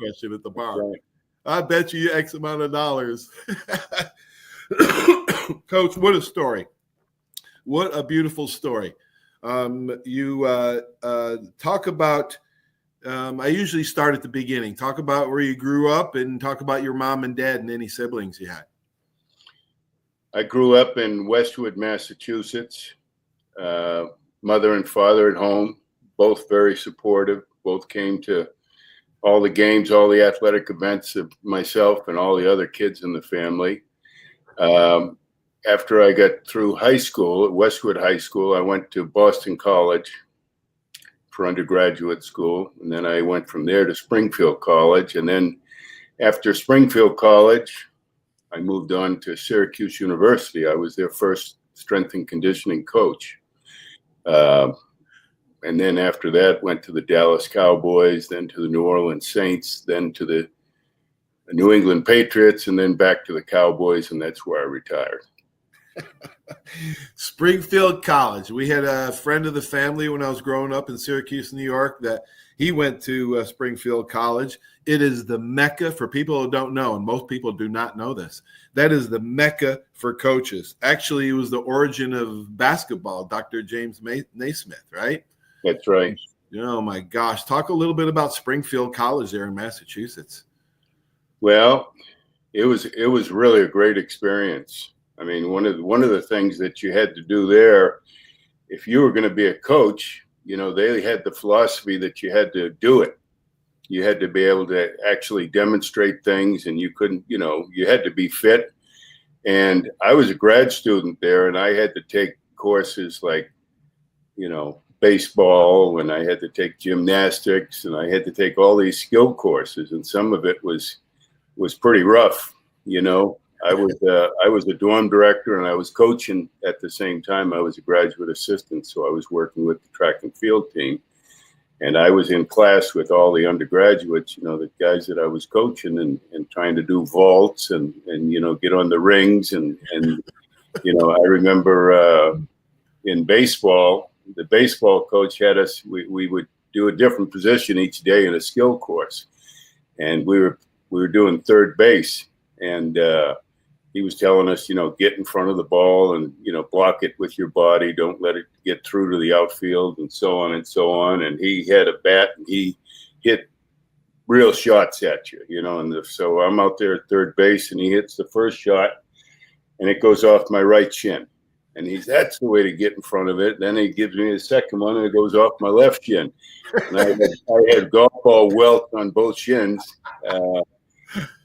question at the bar. Right. I bet you X amount of dollars. Coach, what a story. What a beautiful story. You talk about, I usually start at the beginning. Talk about where you grew up and talk about your mom and dad and any siblings you had. I grew up in Westwood, Massachusetts. Mother and father at home, both very supportive. Both came to all the games, all the athletic events of myself and all the other kids in the family. After I got through high school at Westwood High School, I went to Boston College for undergraduate school. And then I went from there to Springfield College. And then after Springfield College, I moved on to Syracuse University. I was their first strength and conditioning coach. And then after that, went to the Dallas Cowboys, then to the New Orleans Saints, then to the New England Patriots, and then back to the Cowboys, and that's where I retired. Springfield College. We had a friend of the family when I was growing up in Syracuse, New York, that he went to Springfield College. It is the Mecca for people who don't know, and most people do not know this. That is the Mecca for coaches. Actually, it was the origin of basketball, Dr. James Naismith, right? That's right. Oh, my gosh. Talk a little bit about Springfield College there in Massachusetts. Well, it was really a great experience. I mean, one of the things that you had to do there, if you were going to be a coach, you know, they had the philosophy that you had to do it. You had to be able to actually demonstrate things, and you couldn't, you know, you had to be fit. And I was a grad student there, and I had to take courses like, you know, baseball, and I had to take gymnastics, and I had to take all these skill courses, and some of it was pretty rough, you know. I was a dorm director, and I was coaching at the same time. I was a graduate assistant, so I was working with the track and field team, and I was in class with all the undergraduates, you know, the guys that I was coaching, and trying to do vaults and you know, get on the rings, and you know, I remember in baseball, the baseball coach had us. We would do a different position each day in a skill course, and we were doing third base, and he was telling us, you know, get in front of the ball and, you know, block it with your body. Don't let it get through to the outfield, and so on and so on. And he had a bat, and he hit real shots at you, you know. And so I'm out there at third base, and he hits the first shot, and it goes off my right shin. And that's the way to get in front of it. Then he gives me the second one, and it goes off my left shin. And I had golf ball welts on both shins.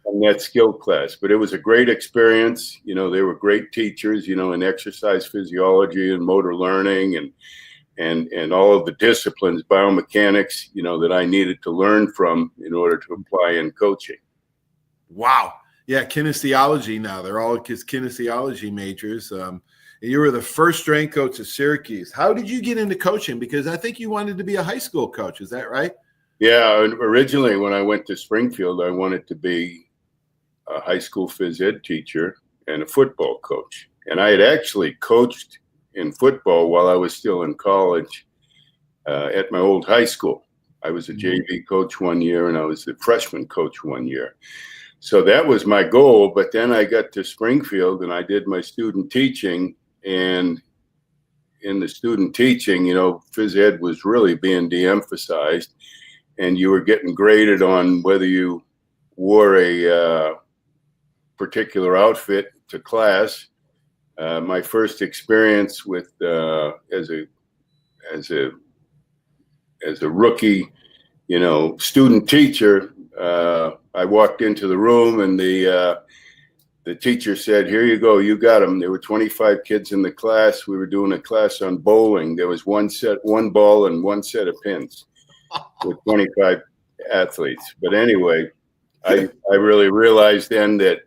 In that skill class, but it was a great experience. You know, they were great teachers, you know, in exercise physiology and motor learning and all of the disciplines, biomechanics, you know, that I needed to learn from in order to apply in coaching. Wow. Yeah. Kinesiology now. They're all kinesiology majors. You were the first strength coach at Syracuse. How did you get into coaching? Because I think you wanted to be a high school coach. Is that right? Yeah. Originally, when I went to Springfield, I wanted to be a high school phys ed teacher and a football coach. And I had actually coached in football while I was still in college at my old high school. I was a JV coach one year, and I was the freshman coach one year. So that was my goal. But then I got to Springfield, and I did my student teaching. And in the student teaching, you know, phys ed was really being de-emphasized, and you were getting graded on whether you wore a particular outfit to class. My first experience with as a rookie, you know, student teacher, I walked into the room, and the teacher said, "Here you go, you got them." There were 25 kids in the class. We were doing a class on bowling. There was one ball and one set of pins with 25 athletes. But anyway, I really realized then that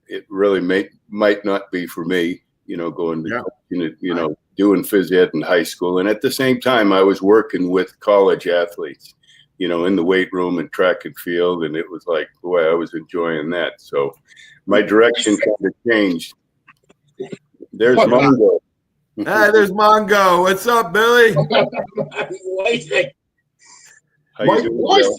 it really might not be for me, you know, going to, you know, doing phys ed in high school. And at the same time, I was working with college athletes, you know, in the weight room and track and field. And it was like, boy, I was enjoying that. So my direction kind of changed. There's Mongo. Hi, there's Mongo. What's up, Billy? How you doing, Bill?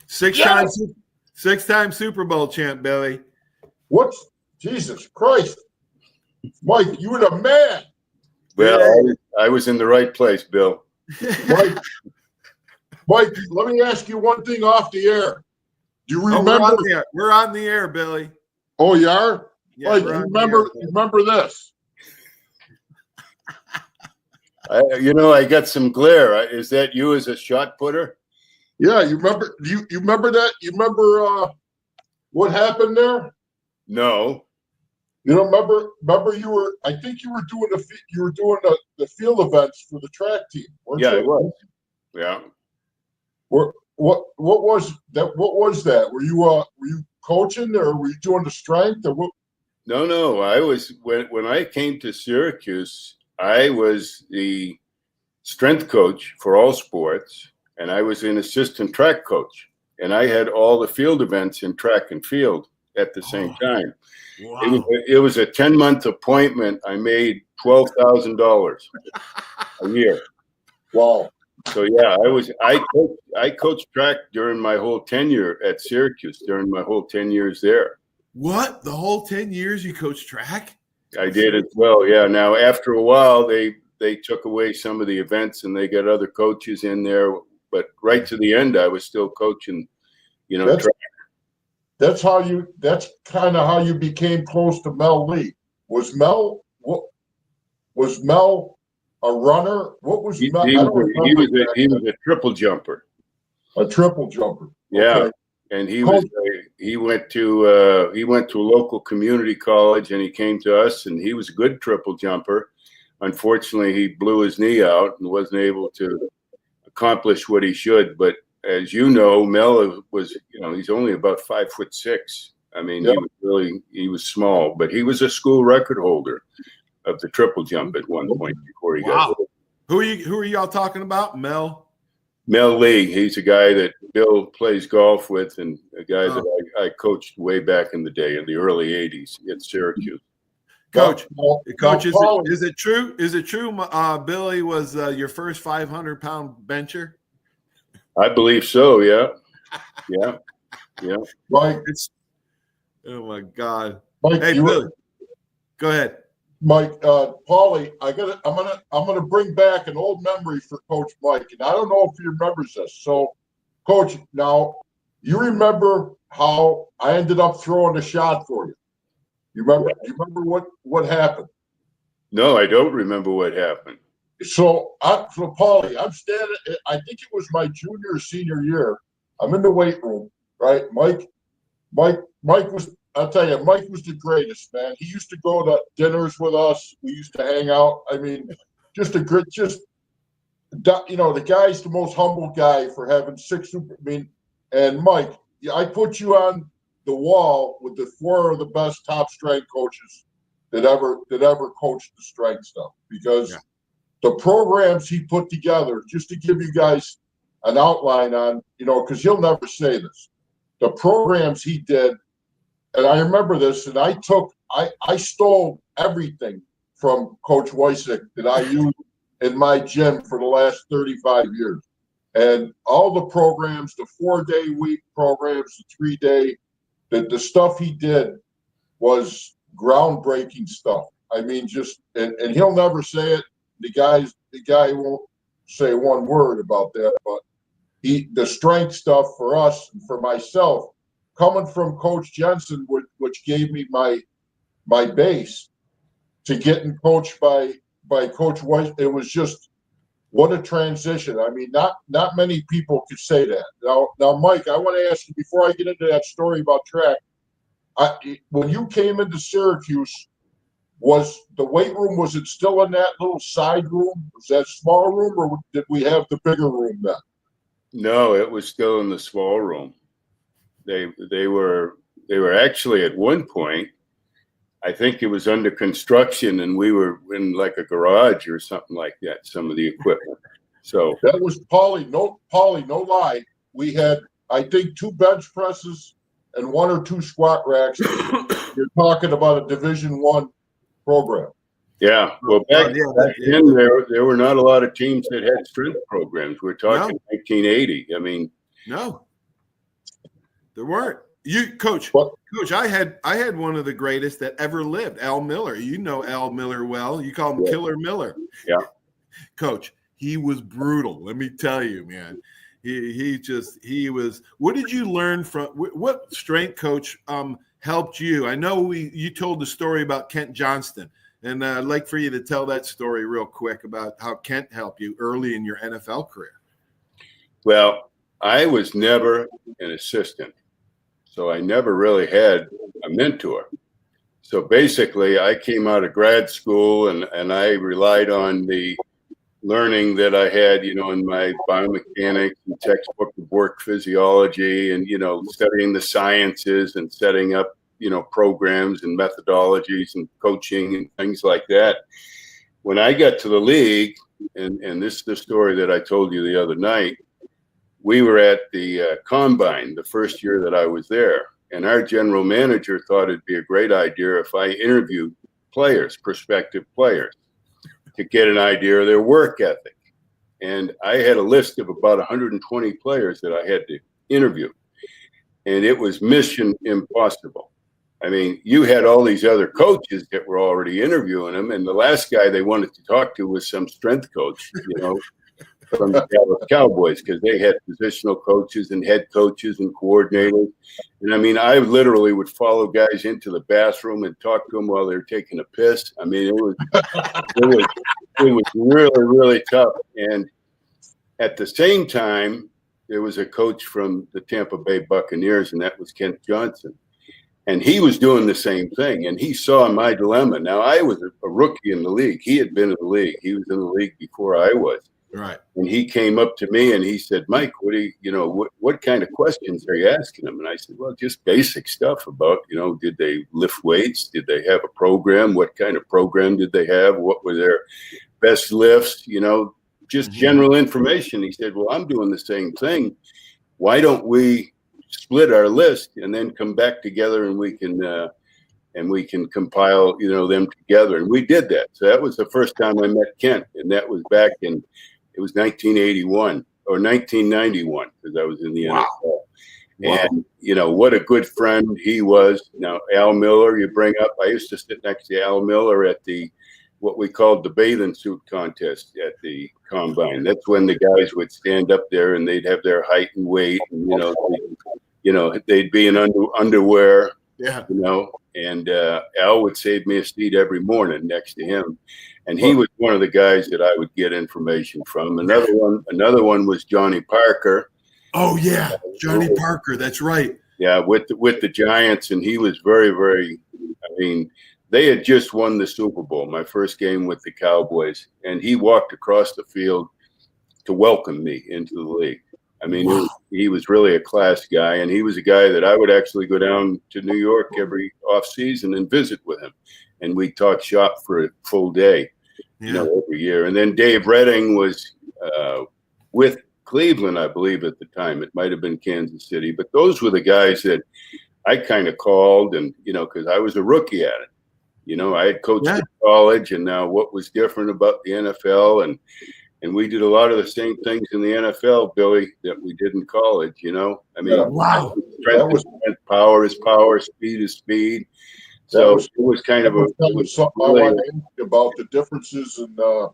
Six-time Super Bowl champ, Billy. What's Jesus Christ, Mike? You were the man. Well, I was in the right place, Bill. Mike, let me ask you one thing off the air. Do you remember? We're on the air, Billy. Oh, you are? Yeah, Mike, remember this? I got some glare. Is that you as a shot putter? Yeah, you remember? You remember that? You remember what happened there? No. You don't remember? Remember, I think you were doing the field events for the track team, weren't you? Yeah, I was. Yeah. What was that? What was that? Were you coaching, or were you doing the strength, or what? No. I was when I came to Syracuse, I was the strength coach for all sports, and I was an assistant track coach, and I had all the field events in track and field at the same time. Wow. It was a 10-month appointment. I made $12,000 a year. Wow. So yeah, I coached track during my whole tenure at Syracuse, during my whole 10 years there. What? The whole 10 years you coached track? I did as well. Yeah. Now after a while, they took away some of the events and they got other coaches in there. But right to the end, I was still coaching, track. That's kind of how you became close to Mel Lee. Was Mel a runner? What was Mel? He was a triple jumper. A triple jumper. Yeah. Okay. And he went to a local community college, and he came to us, and he was a good triple jumper. Unfortunately, he blew his knee out and wasn't able to accomplish what he should. But as you know, Mel was, he's only about 5'6". I mean, yep. he was small, but he was a school record holder of the triple jump at one point before he got old. Who are y'all talking about? Mel Lee. He's a guy that Bill plays golf with, and a guy that I coached way back in the day, in the early '80s at Syracuse. Coach, is it true? Is it true? Billy was your first 500-pound bencher. I believe so. Yeah. Mike, oh my God. Mike, hey, Billy, go ahead. Mike, Paulie, I'm gonna bring back an old memory for Coach Mike, and I don't know if he remembers this. So, Coach, now you remember how I ended up throwing the shot for you. You remember? You remember what happened? No, I don't remember what happened. So Paulie, I'm standing. I think it was my junior or senior year. I'm in the weight room, right? Mike was. I'll tell you, Mike was the greatest, man. He used to go to dinners with us. We used to hang out. I mean, the guy's the most humble guy for having and Mike, I put you on the wall with the 4 of the best top strength coaches that ever coached the strength stuff, because the programs he put together, just to give you guys an outline on, because he'll never say this, the programs he did. And I remember this, and I stole everything from Coach Woicik that I used in my gym for the last 35 years. And all the programs, the 4-day week programs, the 3-day, the stuff he did was groundbreaking stuff. I mean, and he'll never say it. The guy won't say one word about that, but the strength stuff for us and for myself, coming from Coach Jensen, which gave me my base, to getting coached by Coach White, it was just what a transition. I mean, not many people could say that. Now, Mike, I want to ask you, before I get into that story about track, when you came into Syracuse, was the weight room, was it still in that little side room? Was that small room, or did we have the bigger room then? No, it was still in the small room. They were actually, at one point, I think it was under construction, and we were in like a garage or something like that, some of the equipment. So that was Paulie, no lie. We had, I think, 2 bench presses and 1 or 2 squat racks. You're talking about a Division I program. Yeah. Well, back Yeah. then, there were not a lot of teams that had strength programs. We're talking 1980. I mean, no, there weren't. Coach, I had one of the greatest that ever lived, Al Miller. You know Al Miller well. You call him Killer Miller. Yeah. Coach, he was brutal. Let me tell you, man. He was. What did you learn from what strength coach helped you? I know you told the story about Kent Johnston, and I'd like for you to tell that story real quick about how Kent helped you early in your NFL career. Well, I was never an assistant, so I never really had a mentor. So basically, I came out of grad school and I relied on the learning that I had, in my biomechanics and textbook of work physiology and, studying the sciences and setting up, programs and methodologies and coaching and things like that. When I got to the league, and this is the story that I told you the other night, we were at the combine the first year that I was there. And our general manager thought it'd be a great idea if I interviewed prospective players, to get an idea of their work ethic. And I had a list of about 120 players that I had to interview. And it was mission impossible. I mean, you had all these other coaches that were already interviewing them. And the last guy they wanted to talk to was some strength coach, from the Dallas Cowboys, because they had positional coaches and head coaches and coordinators. And I mean, I literally would follow guys into the bathroom and talk to them while they were taking a piss. I mean, it was really, really tough. And at the same time, there was a coach from the Tampa Bay Buccaneers, and that was Kent Johnson. And he was doing the same thing, and he saw my dilemma. Now, I was a rookie in the league. He had been in the league. He was in the league before I was. Right. And he came up to me and he said, Mike, what kind of questions are you asking him? And I said, well, just basic stuff about, did they lift weights? Did they have a program? What kind of program did they have? What were their best lifts? Just general information. He said, well, I'm doing the same thing. Why don't we split our list and then come back together and we can compile, them together. And we did that. So that was the first time I met Kent. And that was back in, it was 1981 or 1991, because I was in the NFL. Wow. And, what a good friend he was. Now, Al Miller, you bring up, I used to sit next to Al Miller at what we called the bathing suit contest at the combine. That's when the guys would stand up there and they'd have their height and weight and, they'd be in underwear. Yeah. And Al would save me a seat every morning next to him. And he was one of the guys that I would get information from. Another one was Johnny Parker. Oh, yeah. Johnny Parker. That's right. Yeah. With the Giants. And he was very, very, they had just won the Super Bowl, my first game with the Cowboys. And he walked across the field to welcome me into the league. He was really a class guy, and he was a guy that I would actually go down to New York every off season and visit with him, and we'd talk shop for a full day, every year. And then Dave Redding was with Cleveland, I believe, at the time. It might have been Kansas City, but those were the guys that I kind of called, and because I was a rookie at it. I had coached in college, and now what was different about the NFL, and we did a lot of the same things in the NFL, Billy, that we did in college, Wow. Strength is strength, power is power, speed is speed. So it was kind of something I want to ask you about the differences and the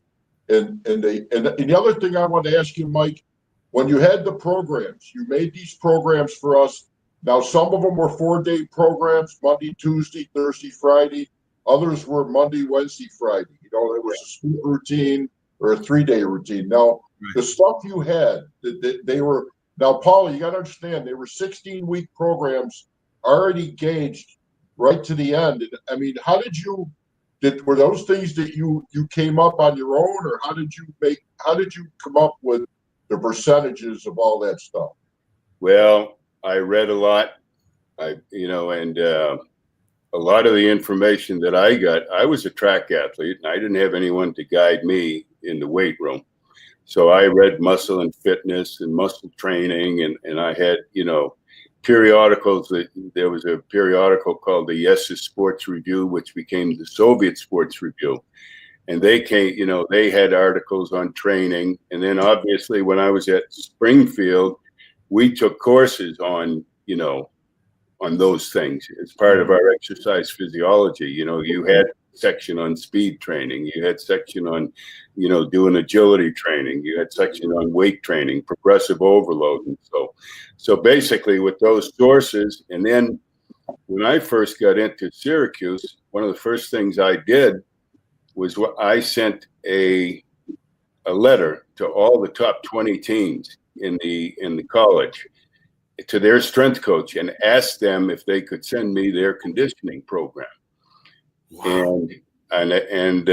other thing I want to ask you, Mike, when you had the programs, you made these programs for us. Now, some of them were 4-day programs, Monday, Tuesday, Thursday, Friday. Others were Monday, Wednesday, Friday. There was a school routine or a 3-day routine. Now, the stuff you had, they were, now, Paul, you got to understand, they were 16-week programs already gauged right to the end. And, how did you, were those things that you came up on your own, or how did you come up with the percentages of all that stuff? Well, I read a lot, and a lot of the information that I got, I was a track athlete, and I didn't have anyone to guide me in the weight room. So I read Muscle and Fitness and Muscle Training, and I had, periodicals. There was a periodical called the Yes's Sports Review, which became the Soviet Sports Review. And they came, they had articles on training. And then obviously when I was at Springfield, we took courses on, on those things as part of our exercise physiology. You had section on speed training, you had section on, doing agility training, you had section on weight training, progressive overload. And so basically with those sources, and then when I first got into Syracuse, one of the first things I did was I sent a letter to all the top 20 teams in the college, to their strength coach, and asked them if they could send me their conditioning program. Wow. And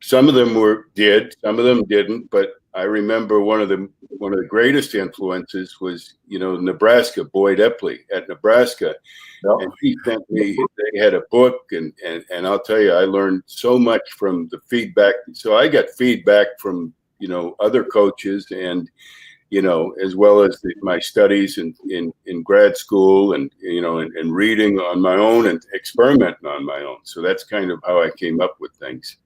some of them did, some of them didn't. But I remember one of the greatest influences was Nebraska, Boyd Epley at Nebraska. Yep. And he sent me. They had a book, and I'll tell you, I learned so much from the feedback. So I got feedback from other coaches, and as well as my studies in grad school, and and reading on my own and experimenting on my own. So that's kind of how I came up with things.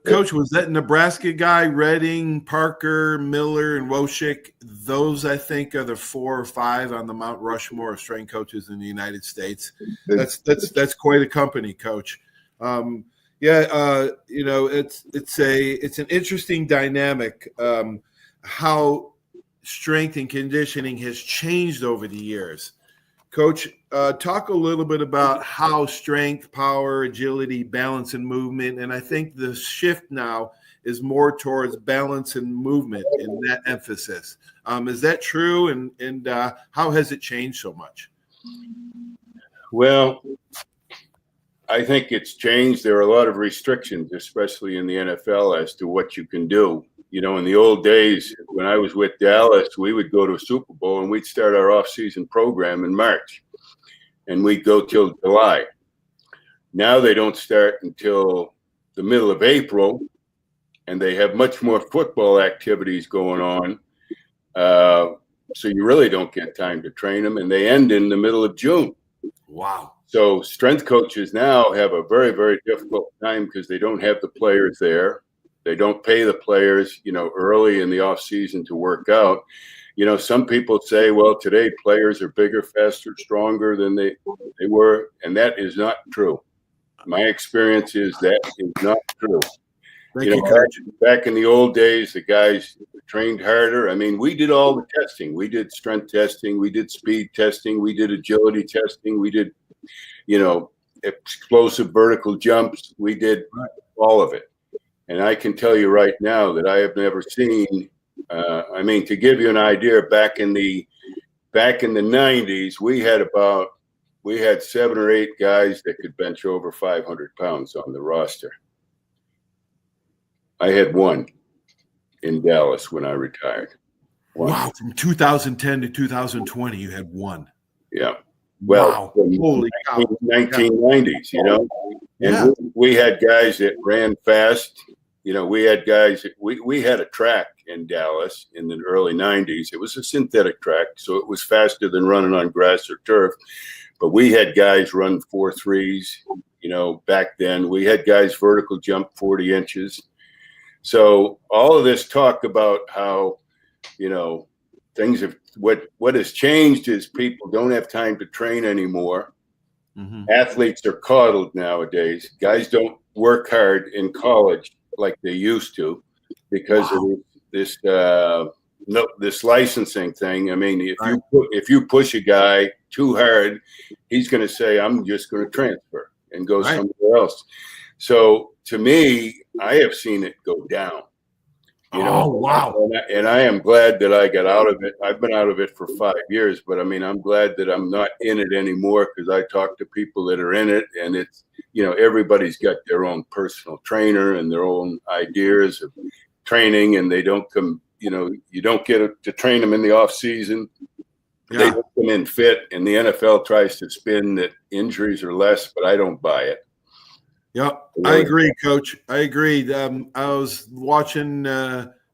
Coach, was that Nebraska guy, Redding, Parker, Miller, and Woicik? Those, I think, are the 4 or 5 on the Mount Rushmore of strength coaches in the United States. That's quite a company, Coach. It's an interesting dynamic, how strength and conditioning has changed over the years. Coach, talk a little bit about how strength, power, agility, balance, and movement, and I think the shift now is more towards balance and movement in that emphasis. Is that true, and how has it changed so much? Well, I think it's changed. There are a lot of restrictions, especially in the NFL, as to what you can do. In the old days, when I was with Dallas, we would go to a Super Bowl and we'd start our off-season program in March, and we'd go till July. Now they don't start until the middle of April, and they have much more football activities going on. So you really don't get time to train them, and they end in the middle of June. Wow. So strength coaches now have a very, very difficult time because they don't have the players there. They don't pay the players, early in the off season to work out. Some people say, well, today players are bigger, faster, stronger than they were. And that is not true. My experience is that is not true. Back in the old days, the guys trained harder. I mean, we did all the testing. We did strength testing. We did speed testing. We did agility testing. We did, explosive vertical jumps. We did all of it. And I can tell you right now that I have never seen. To give you an idea, back in the 90s, we had 7 or 8 guys that could bench over 500 pounds on the roster. I had one in Dallas when I retired. One. Wow, from 2010 to 2020, you had one. Yeah. Well, wow. Holy cow. 1990s, And we had guys that ran fast. We had guys, we had a track in Dallas in the early 90s. It was a synthetic track, so it was faster than running on grass or turf. But we had guys run 4.3s, back then. We had guys vertical jump 40 inches. So all of this talk about how, things have, what has changed is people don't have time to train anymore. Mm-hmm. Athletes are coddled nowadays. Guys don't work hard in college like they used to because of this this licensing thing. I mean, if you push a guy too hard, he's going to say, "I'm just going to transfer and go somewhere else." So to me, I have seen it go down. And I am glad that I got out of it. I've been out of it for 5 years, but I'm glad that I'm not in it anymore because I talk to people that are in it, and it's, everybody's got their own personal trainer and their own ideas of training, and they don't come, you don't get to train them in the off season. Yeah. They don't come in fit, and the NFL tries to spin that injuries are less, but I don't buy it. Yeah, I agree, Coach. I agree. I was watching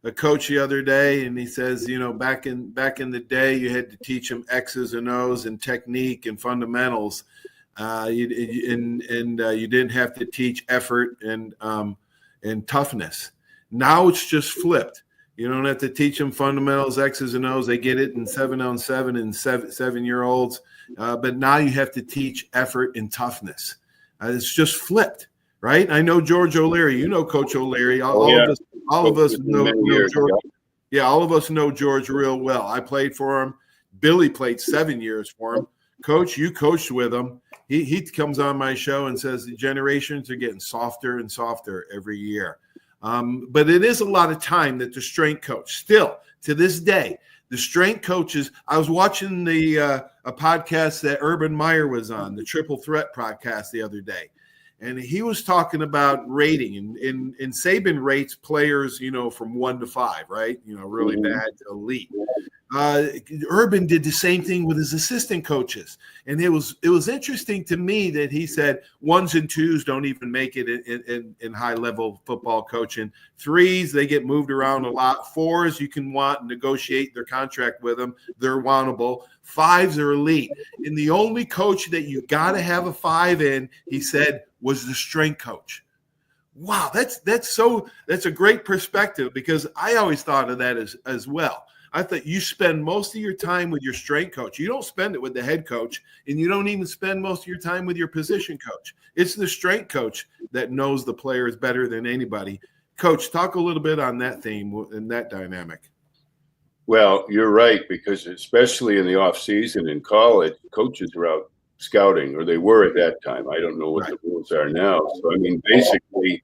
a coach the other day, and he says, back in the day, you had to teach them X's and O's and technique and fundamentals. You didn't have to teach effort and toughness. Now it's just flipped. You don't have to teach them fundamentals, X's and O's. They get it in 7-on-7 and 7-year-olds. But now you have to teach effort and toughness. It's just flipped, right? I know George O'Leary. You know Coach O'Leary. All of us know George. Yeah, all of us know George real well. I played for him. Billy played 7 years for him. Coach, you coached with him. He comes on my show and says the generations are getting softer and softer every year. But it is a lot of time that the strength coach, still to this day, the strength coaches. I was watching a podcast that Urban Meyer was on, the Triple Threat podcast the other day, and he was talking about rating. And Saban rates players, from 1 to 5, right? Really bad to elite. Urban did the same thing with his assistant coaches, and it was interesting to me that he said 1s and 2s don't even make it in high level football coaching. 3s, they get moved around a lot. 4s, you can want and negotiate their contract with them; they're wantable. 5s are elite, and the only coach that you got to have a 5 in, he said, was the strength coach. Wow, that's a great perspective, because I always thought of that as well. I thought you spend most of your time with your strength coach. You don't spend it with the head coach, and you don't even spend most of your time with your position coach. It's the strength coach that knows the players better than anybody. Coach, talk a little bit on that theme and that dynamic. Well, you're right, because especially in the off season in college, coaches are out scouting, or they were at that time. I don't know what the rules are now. So, basically,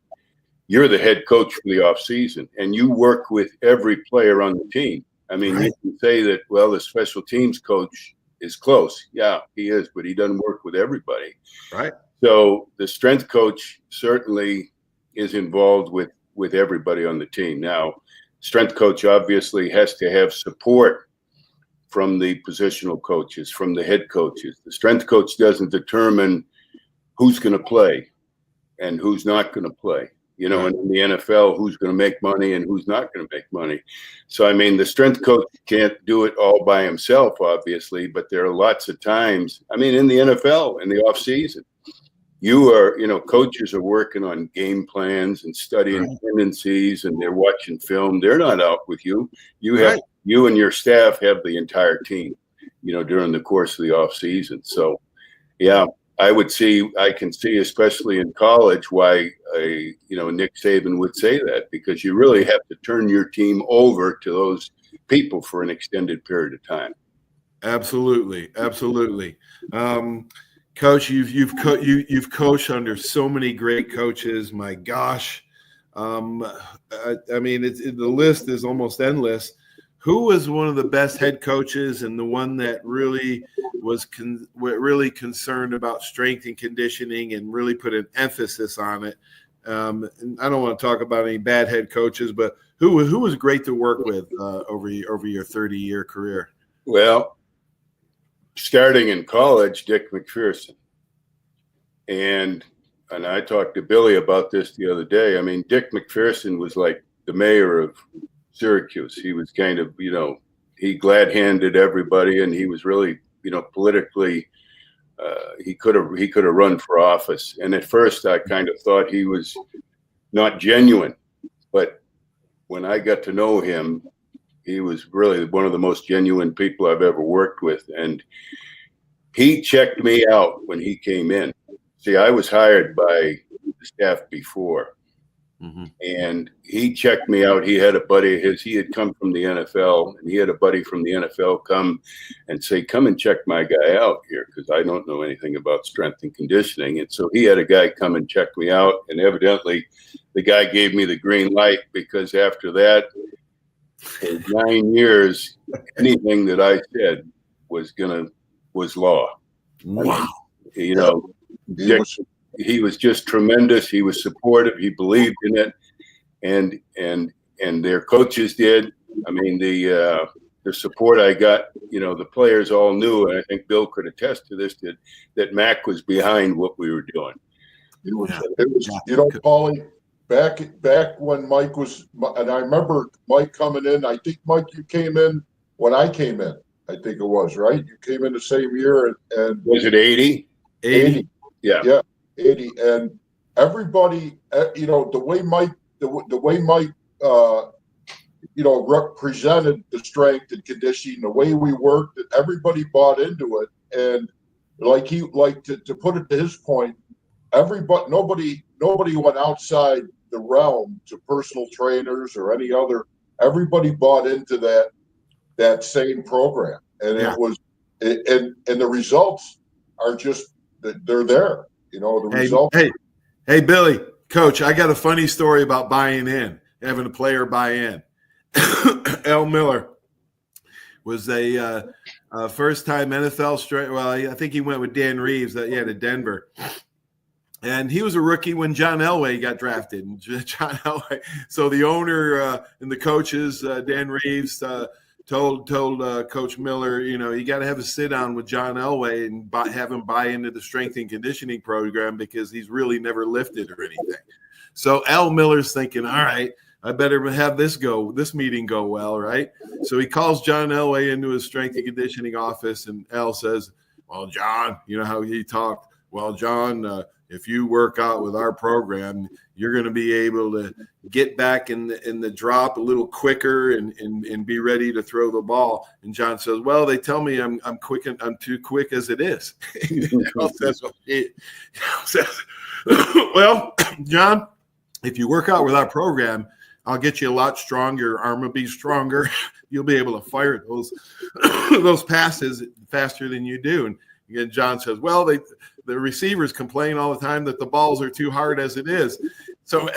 you're the head coach for the off season, and you work with every player on the team. You can say that, well, the special teams coach is close. Yeah, he is, but he doesn't work with everybody. Right. So the strength coach certainly is involved with everybody on the team. Now, strength coach obviously has to have support from the positional coaches, from the head coaches. The strength coach doesn't determine who's going to play and who's not going to play. And in the NFL, who's going to make money and who's not going to make money. So, the strength coach can't do it all by himself, obviously, but there are lots of times, in the NFL, in the off season, coaches are working on game plans and studying tendencies, and they're watching film. They're not out with you. You and your staff have the entire team, during the course of the off season. So, yeah. I can see, especially in college, why Nick Saban would say that, because you really have to turn your team over to those people for an extended period of time. Absolutely. Coach, you've coached under so many great coaches. My gosh, the list is almost endless. Who was one of the best head coaches and the one that really was really concerned about strength and conditioning and really put an emphasis on it? And I don't want to talk about any bad head coaches, but who was great to work with over your 30-year career? Well, starting in college, Dick McPherson. And I talked to Billy about this the other day. Dick McPherson was like the mayor of Syracuse. He was kind of, he glad-handed everybody, and he was really, politically, he could have run for office. And at first, I kind of thought he was not genuine, but when I got to know him, he was really one of the most genuine people I've ever worked with. And he checked me out when he came in. See, I was hired by the staff before. Mm-hmm. And he checked me out. He had a buddy of his. He had come from the NFL, and he had a buddy from the NFL come and say, "Come and check my guy out here, because I don't know anything about strength and conditioning." And so he had a guy come and check me out, and evidently the guy gave me the green light, because after that, for 9 years, anything that I said was law. Wow. Dick, he was just tremendous. He was supportive. He believed in it, and their coaches did. The support I got, the players all knew, and I think Bill could attest to this, that Mac was behind what we were doing. Paulie, back when Mike was, and I remember Mike coming in. I think, Mike, you came in when I came in. I think it was, right? You came in the same year, and Was it 80? 80. Yeah. Yeah, 80. And everybody, the way Mike, represented the strength and conditioning, the way we worked, everybody bought into it. And to put it to his point, nobody went outside the realm to personal trainers or any other. Everybody bought into that same program, and Yeah. and the results are just, they're there. The results. Hey, Billy, Coach, I got a funny story about buying in, having a player buy in. Al Miller was a first-time NFL straight. Well, I think he went with Dan Reeves to Denver. And he was a rookie when John Elway got drafted. And John Elway, so the owner and the coaches, Dan Reeves, told Coach Miller, you got to have a sit down with John Elway and have him buy into the strength and conditioning program because he's really never lifted or anything. So Al Miller's thinking, all right, I better have this meeting go well, right? So he calls John Elway into his strength and conditioning office, and Al says, well, John, you know how he talked. Well, John, if you work out with our program, you're going to be able to get back in the drop a little quicker and be ready to throw the ball. And John says, well, they tell me I'm quick and I'm too quick as it is. Well, John, if you work out with our program, I'll get you a lot stronger. Your arm will be stronger. You'll be able to fire those passes faster than you do. And again, John says, well, the receivers complain all the time that the balls are too hard as it is. So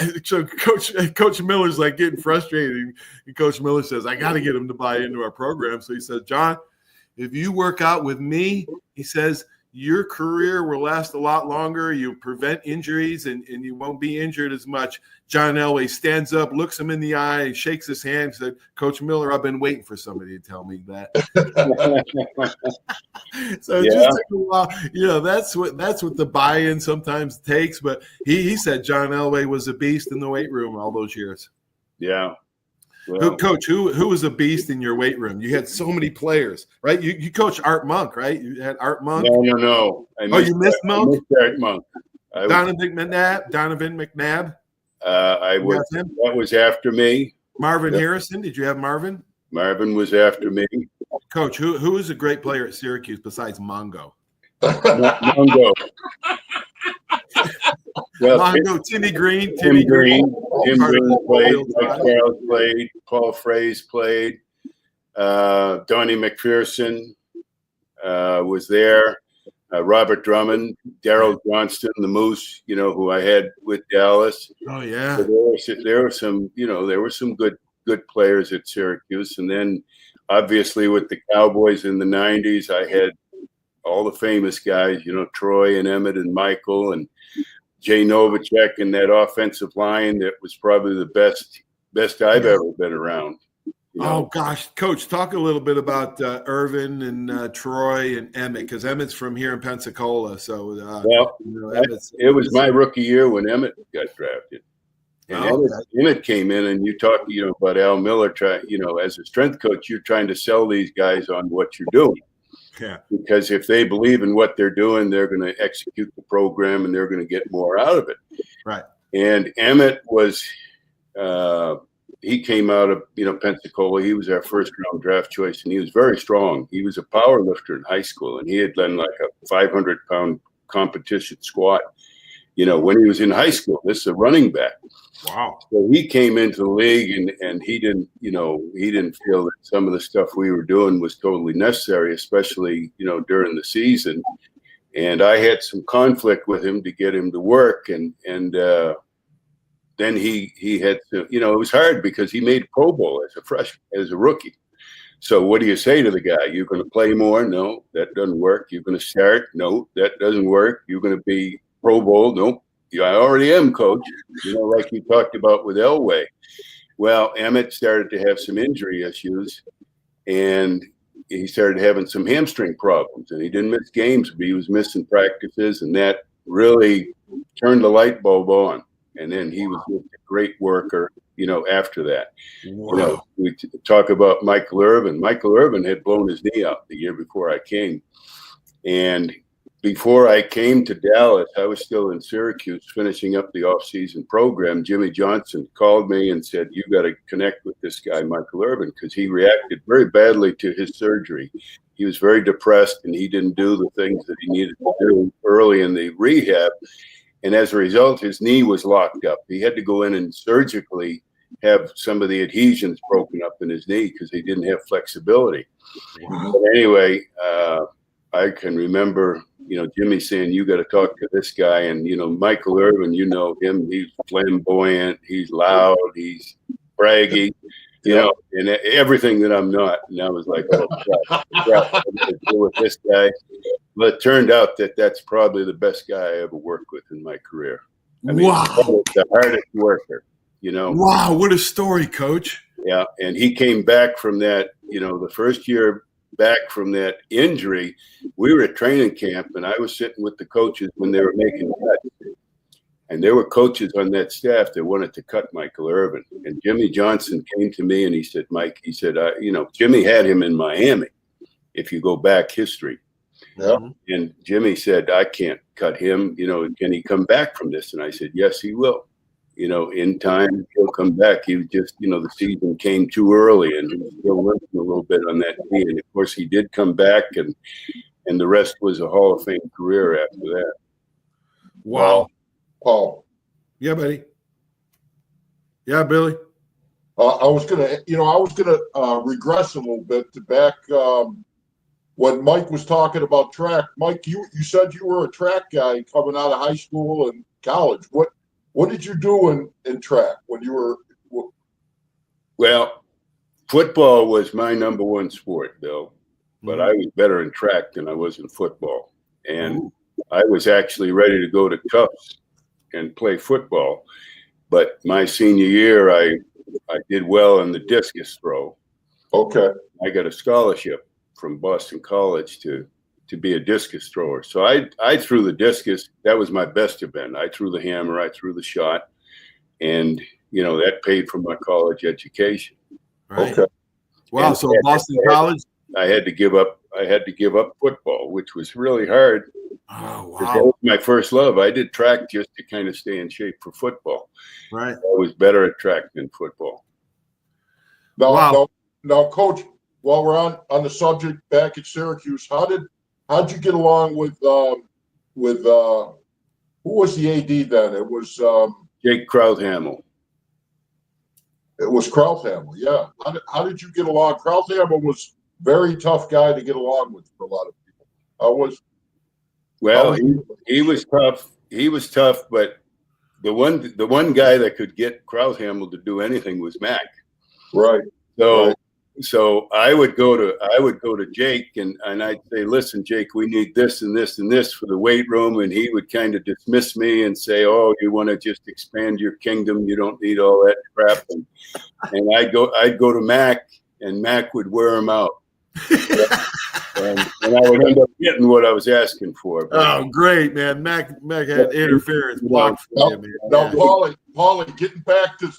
Coach Miller's like getting frustrated. And Coach Miller says, I got to get him to buy into our program. So he says, John, if you work out with me, he says, your career will last a lot longer. You prevent injuries and you won't be injured as much. John Elway stands up, looks him in the eye, shakes his hand, said, Coach Miller, I've been waiting for somebody to tell me that. So it just took a while. That's what the buy-in sometimes takes. But he said John Elway was a beast in the weight room all those years. Yeah. Well, Coach, who was a beast in your weight room? You had so many players, right? You coached Art Monk, right? You had Art Monk. No. You missed Monk? I missed Art Monk. Donovan McNabb. That was after me. Marvin Harrison. Did you have Marvin? Marvin was after me. Coach, who was a great player at Syracuse besides Mongo? Mongo. Well, Mongo, Timmy Green. Tim Green played. Mike Charles played. Paul Fraze played. Donnie McPherson was there. Robert Drummond, Darrell Johnston, the Moose, who I had with Dallas. Oh yeah. So there were some good players at Syracuse, and then obviously with the Cowboys in the '90s, I had all the famous guys, Troy and Emmett and Michael and Jay Novacek, and that offensive line that was probably the best I've ever been around. Oh gosh, Coach, talk a little bit about Irvin and Troy and Emmett, because Emmett's from here in Pensacola. So it was my rookie year when Emmett got drafted, and Emmett came in, and you talked about Al Miller. As a strength coach, you're trying to sell these guys on what you're doing. Yeah. Because if they believe in what they're doing, they're going to execute the program and they're going to get more out of it. Right. And Emmett was, he came out of, Pensacola. He was our first round draft choice, and he was very strong. He was a power lifter in high school, and he had done like a 500-pound competition squat, when he was in high school. This is a running back. Wow. So he came into the league and he didn't feel that some of the stuff we were doing was totally necessary, especially, during the season. And I had some conflict with him to get him to work. And then he had to, it was hard because he made Pro Bowl as a rookie. So what do you say to the guy? You're going to play more? No, that doesn't work. You're going to start? No, that doesn't work. You're going to be Pro Bowl? Nope. Yeah, I already am, Coach, like you talked about with Elway. Well, Emmett started to have some injury issues, and he started having some hamstring problems, and he didn't miss games, but he was missing practices, and that really turned the light bulb on. and then he was just a great worker, after that. Wow. We talk about Michael Irvin. Michael Irvin had blown his knee out the year before I came. And before I came to Dallas, I was still in Syracuse finishing up the off-season program. Jimmy Johnson called me and said, "You got to connect with this guy, Michael Irvin," because he reacted very badly to his surgery. He was very depressed, and he didn't do the things that he needed to do early in the rehab. And as a result, his knee was locked up. He had to go in and surgically have some of the adhesions broken up in his knee because he didn't have flexibility. Wow. But anyway, I can remember, Jimmy saying, "You got to talk to this guy." And, Michael Irvin, him, he's flamboyant, he's loud, he's braggy, and everything that I'm not. And I was like, "Oh, crap, what am I gonna do with this guy?" But it turned out that that's probably the best guy I ever worked with in my career. I mean, Wow. the hardest worker, Wow. What a story, Coach. Yeah. And he came back from that, the first year back from that injury. We were at training camp, and I was sitting with the coaches when they were making cuts. And there were coaches on that staff that wanted to cut Michael Irvin. And Jimmy Johnson came to me and he said, "Mike," he said, Jimmy had him in Miami, if you go back history. Yeah. And Jimmy said, "I can't cut him. Can he come back from this?" And I said, "Yes, he will. In time, he'll come back." He was just, the season came too early, and he was still limping a little bit on that knee. And of course, he did come back, and the rest was a Hall of Fame career after that. Wow. Paul. Yeah, buddy. Yeah, Billy. I was gonna regress a little bit to back when Mike was talking about track. Mike, you said you were a track guy coming out of high school and college. What did you do in track when you were? Well, football was my number one sport, Bill, but I was better in track than I was in football. And I was actually ready to go to Tufts and play football. But my senior year, I did well in the discus throw. Okay. I got a scholarship from Boston College to be a discus thrower. So I threw the discus. That was my best event. I threw the hammer, I threw the shot, and that paid for my college education. Right. Okay. Wow. And So Boston College. I had to give up football, which was really hard. Oh, That wow. was my first love. I did track just to kind of stay in shape for football. Right. I was better at track than football. Now, Coach, while we're on the subject back at Syracuse, how'd you get along with who was the AD then? It was Jake Krauthamel. It was Krauthamel, yeah. How did you get along? Krauthamel was a very tough guy to get along with for a lot of people. He was tough. He was tough, but the one guy that could get Krauthamel to do anything was Mac. Right. So I would go to Jake and I'd say, "Listen, Jake, we need this and this and this for the weight room," and he would kind of dismiss me and say, "Oh, you want to just expand your kingdom? You don't need all that crap." And I'd go to Mac, and Mac would wear him out, and I would end up getting what I was asking for. Oh, great, man! Mac had interference blocked for you, man. Now, Paulie, getting back to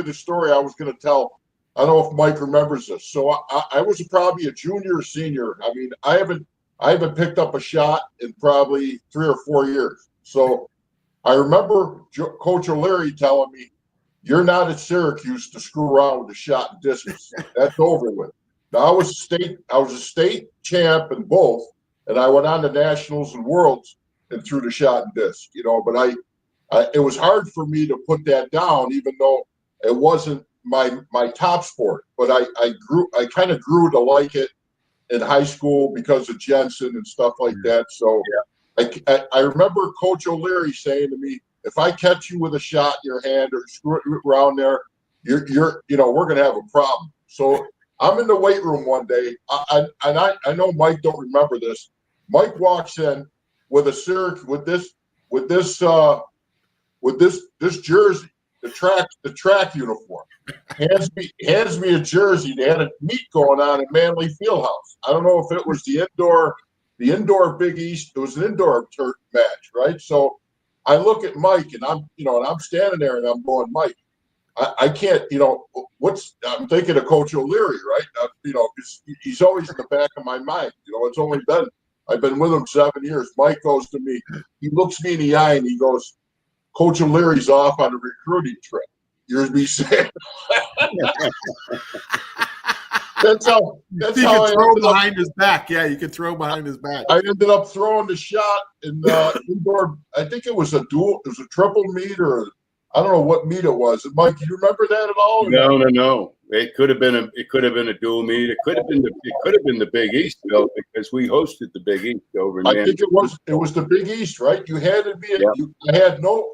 the story I was going to tell. I don't know if Mike remembers this. So I was probably a junior or senior. I mean, I haven't picked up a shot in probably 3 or 4 years. So I remember Coach O'Leary telling me, "You're not at Syracuse to screw around with the shot and distance. That's over with." Now I was a state champ in both, and I went on to nationals and worlds and threw the shot and disc. But it was hard for me to put that down, even though it wasn't my top sport. But I kind of grew to like it in high school because of Jensen and stuff like that. So I remember Coach O'Leary saying to me, "If I catch you with a shot in your hand or screw it around there, we're gonna have a problem." So I'm in the weight room one day, I know Mike don't remember this. Mike walks in with this jersey, the track uniform. Hands me a jersey. They had a meet going on in Manly Fieldhouse. I don't know if it was the indoor Big East. It was an indoor match, right? So I look at Mike, and I'm standing there, and I'm going, Mike, I can't, I'm thinking of Coach O'Leary, right? 'Cause he's always in the back of my mind. I've been with him 7 years. Mike goes to me, he looks me in the eye, and he goes, Coach O'Leary's off on a recruiting trip. You hear me say? That's how you can I throw behind his back. Yeah, you can throw behind his back. I ended up throwing the shot in indoor. I think it was a dual. It was a triple meet, or I don't know what meet it was. Mike, do you remember that at all? No. It could have been a dual meet. It could have been the Big East, though, because we hosted the Big East over in I think it was the Big East, right? You had to be. I had no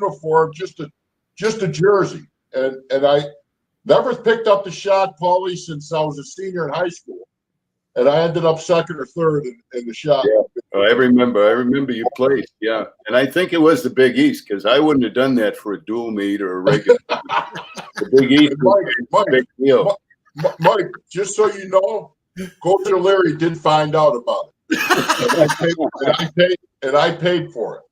uniform, just a jersey, and I never picked up the shot, Paulie, since I was a senior in high school, and I ended up second or third in the shot. Yeah. Oh, I remember you played. Yeah, and I think it was the Big East, because I wouldn't have done that for a dual meet or a regular. The Big East was a big deal. Mike, just so you know, Coach O'Leary did find out about it, and I paid for it.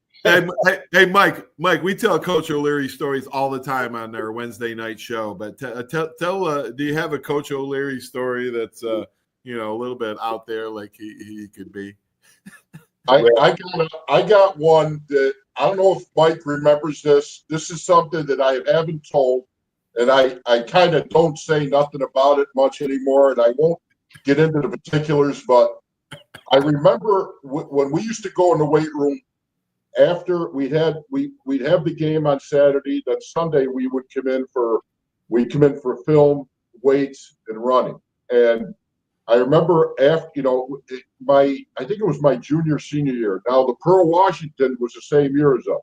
Hey, Mike, we tell Coach O'Leary stories all the time on our Wednesday night show. But do you have a Coach O'Leary story that's a little bit out there, like he could be? I got one that I don't know if Mike remembers this. This is something that I haven't told, and I kind of don't say nothing about it much anymore, and I won't get into the particulars. But I remember when we used to go in the weight room. After we'd have the game on Saturday, then Sunday we would come in for film, weights, and running. And I remember after I think it was my senior year. Now the Pearl Washington was the same year as us.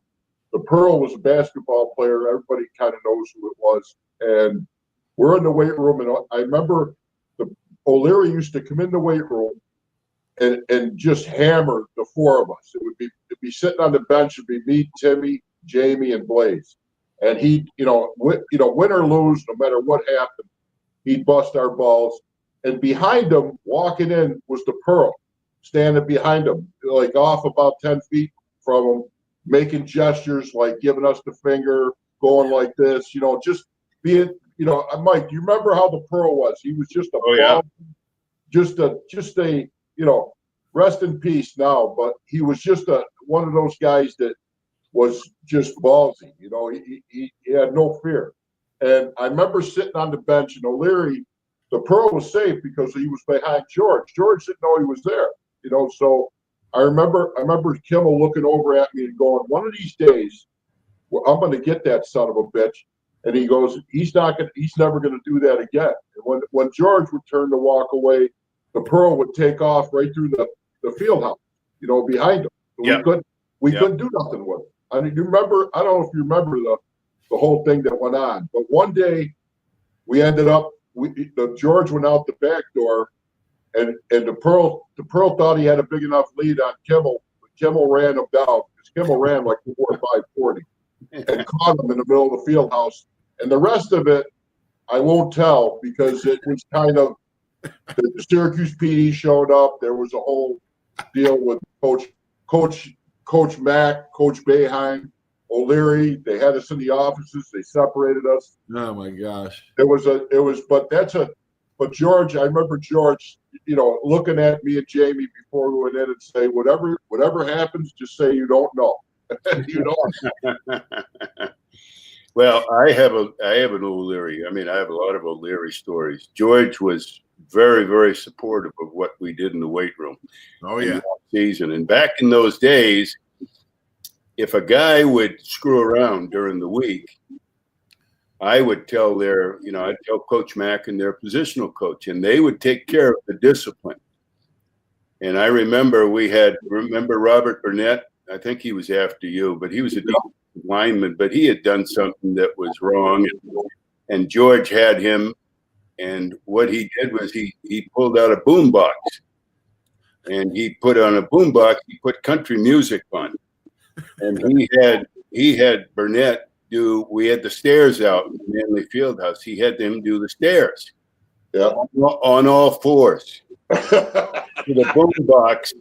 The Pearl was a basketball player. Everybody kind of knows who it was. And we're in the weight room, and I remember O'Leary used to come in the weight room and just hammer the four of us. It'd be sitting on the bench. It'd be me, Timmy, Jamie, and Blaze. And he'd, win or lose, no matter what happened, he'd bust our balls. And behind him, walking in, was the Pearl, standing behind him, like off about 10 feet from him, making gestures, like giving us the finger, going like this, just being, Mike, do you remember how the Pearl was? He was just a ball, just a rest in peace now, but he was just one of those guys that was just ballsy. He had no fear. And I remember sitting on the bench, and O'Leary, the Pearl was safe because he was behind George. George didn't know he was there, So I remember Kimmel looking over at me and going, one of these days, I'm going to get that son of a bitch. And he goes, he's never going to do that again. And when George would turn to walk away, the Pearl would take off right through the field house, behind him. So we couldn't do nothing with it. I mean, I don't know if you remember the whole thing that went on, but one day we ended up, George went out the back door, and the Pearl thought he had a big enough lead on Kimmel, but Kimmel ran him down, because Kimmel ran like 4 or 540 and caught him in the middle of the field house. And the rest of it, I won't tell, because it was kind of, the Syracuse PD showed up. There was a whole deal with Coach Mack, Coach Boeheim, O'Leary. They had us in the offices. They separated us. Oh my gosh! But George, I remember George, looking at me and Jamie before we went in and say, whatever happens, just say you don't know. Well, I have an O'Leary. I mean, I have a lot of O'Leary stories. George was very, very supportive of what we did in the weight room. Oh yeah, season. And back in those days, if a guy would screw around during the week, I would tell I'd tell Coach Mack and their positional coach, and they would take care of the discipline. And I remember remember Robert Burnett. I think he was after you, but he was a defensive lineman, but he had done something that was wrong, and George had him. And what he did was he pulled out a boombox, and he put country music on, and he had Burnett we had the stairs out in Manley Fieldhouse. He had them do the stairs, on all fours, to the boombox,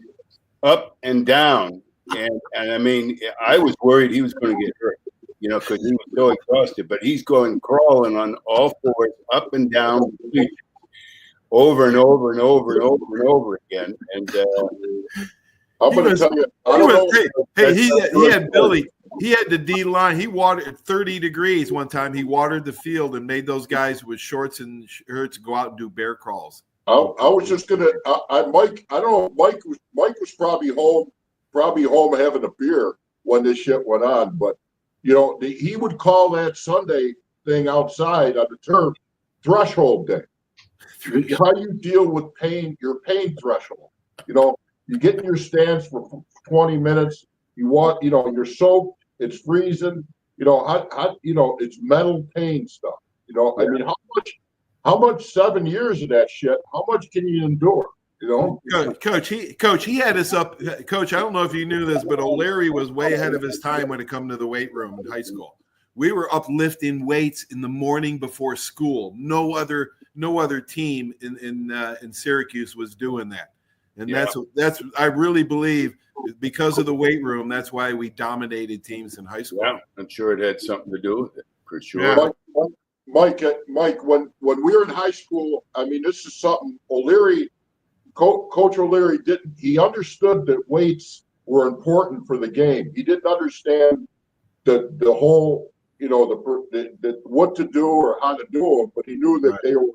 up and down, And I mean, I was worried he was going to get hurt, because he was so exhausted. But he's going crawling on all fours, up and down, over and over and over and over and over again. And I'm going to tell you, I don't know. Hey, he had Billy. He had the D line. He watered at 30 degrees one time. He watered the field and made those guys with shorts and shirts go out and do bear crawls. I was just gonna, Mike. I don't know. Mike was probably home having a beer when this shit went on. But he would call that Sunday thing outside on the turf threshold day. How you deal with pain, your pain threshold. You get in your stance for 20 minutes. You want, you're soaked. It's freezing. It's mental pain stuff. I mean, how much 7 years of that shit? How much can you endure? Coach, he had us up. Coach, I don't know if you knew this, but O'Leary was way ahead of his time when it come to the weight room in high school. We were up lifting weights in the morning before school. No other team in Syracuse was doing that, and that's I really believe because of the weight room. That's why we dominated teams in high school. Yeah, I'm sure it had something to do with it for sure. Yeah. Mike, when we were in high school, I mean, this is something O'Leary, Coach O'Leary didn't. He understood that weights were important for the game. He didn't understand the whole, the what to do or how to do them, but he knew that they were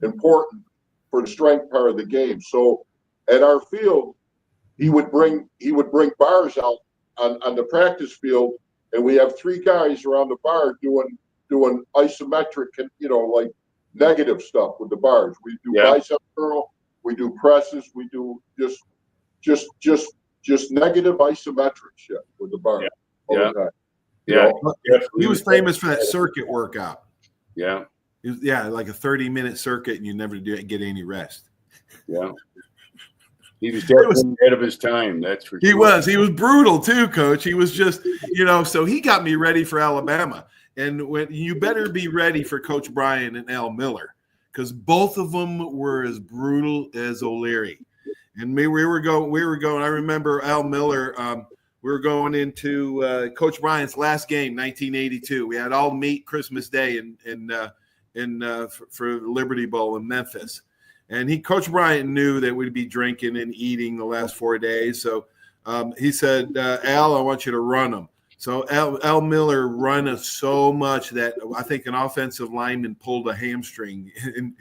important for the strength part of the game. So at our field, he would bring bars out on the practice field, and we have three guys around the bar doing isometric, like negative stuff with the bars. We do bicep curl, we do presses, we do just negative isometric shit with the bar. He was famous for that circuit workout. Yeah. Like a 30-minute circuit, and you never get any rest. Yeah. He was definitely ahead of his time, that's for sure. He was brutal too, Coach. He was just, so he got me ready for Alabama. And when you better be ready for Coach Bryan and Al Miller, because both of them were as brutal as O'Leary. And we were going. I remember Al Miller. We were going into Coach Bryan's last game, 1982. We had all meet Christmas Day for Liberty Bowl in Memphis. And Coach Bryan knew that we'd be drinking and eating the last 4 days. So he said, Al, I want you to run them. So Al Miller run us so much that I think an offensive lineman pulled a hamstring. And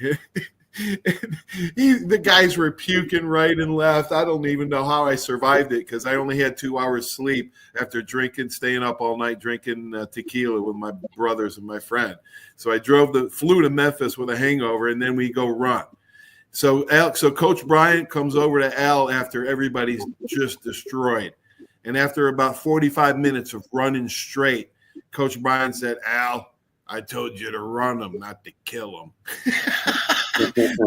the guys were puking right and left. I don't even know how I survived it because I only had 2 hours sleep after staying up all night drinking tequila with my brothers and my friend. So I flew to Memphis with a hangover, and then we go run. So Coach Bryan comes over to Al after everybody's just destroyed. And after about 45 minutes of running straight, Coach Bryan said, Al, I told you to run them, not to kill them.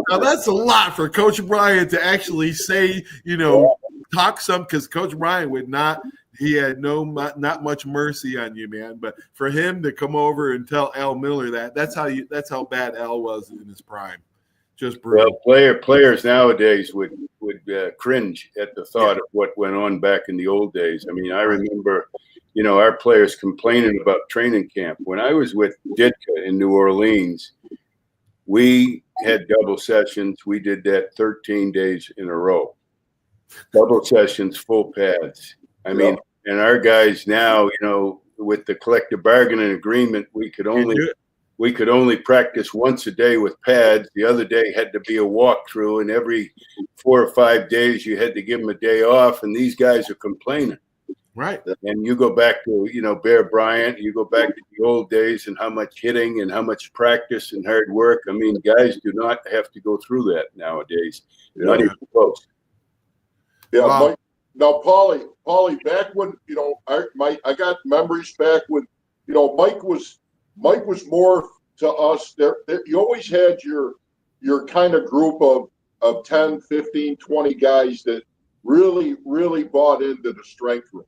Now, that's a lot for Coach Bryan to actually say, talk some, because Coach Bryan would not – he had not much mercy on you, man. But for him to come over and tell Al Miller that's how bad Al was in his prime. Just brutal. Well, players nowadays would cringe at the thought of what went on back in the old days. I mean, I remember, our players complaining about training camp. When I was with Ditka in New Orleans, we had double sessions. We did that 13 days in a row. Double sessions, full pads. I mean, and our guys now, with the collective bargaining agreement, we could only practice once a day with pads. The other day had to be a walkthrough, and every 4 or 5 days you had to give them a day off, and these guys are complaining. Right. And you go back to, Bear Bryant, you go back to the old days and how much hitting and how much practice and hard work. I mean, guys do not have to go through that nowadays. Not even close. Yeah, wow. Mike, now, Paulie, back when, I got memories back when, Mike was more to us. There, you always had your kind of group of 10, 15, 20 guys that really, really bought into the strength room,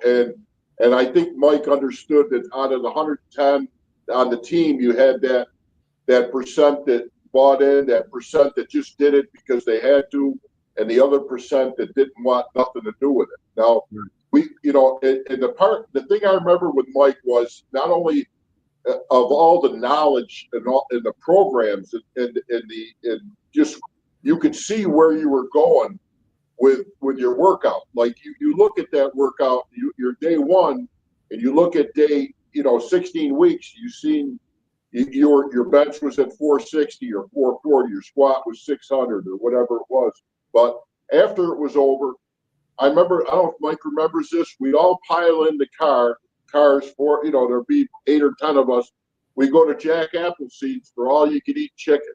and I think Mike understood that out of the 110 on the team, you had that percent that bought in, that percent that just did it because they had to, and the other percent that didn't want nothing to do with it. Now, you know, and the thing I remember with Mike was not only of all the knowledge and all in the programs and just you could see where you were going with your workout. Like you look at that workout, your day one, and you look at day 16 weeks. You seen your bench was at 460 or 440, your squat was 600 or whatever it was. But after it was over, I remember, I don't know if Mike remembers this, we'd all pile in the cars for, there'd be 8 or 10 of us. We go to Jack Appleseed's for all you could eat chicken.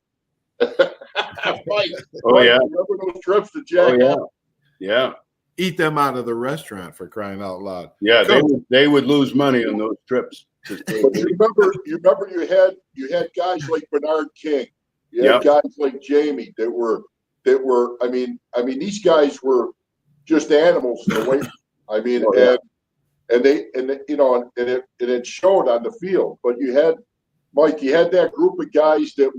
Mike, yeah. Remember those trips to Jack Apple? Yeah. Eat them out of the restaurant, for crying out loud. Yeah, they would lose money on those trips. But you remember you had guys like Bernard King. You had guys like Jamie that were I mean these guys were just animals in the weight. I mean, and it showed on the field. But you had that group of guys that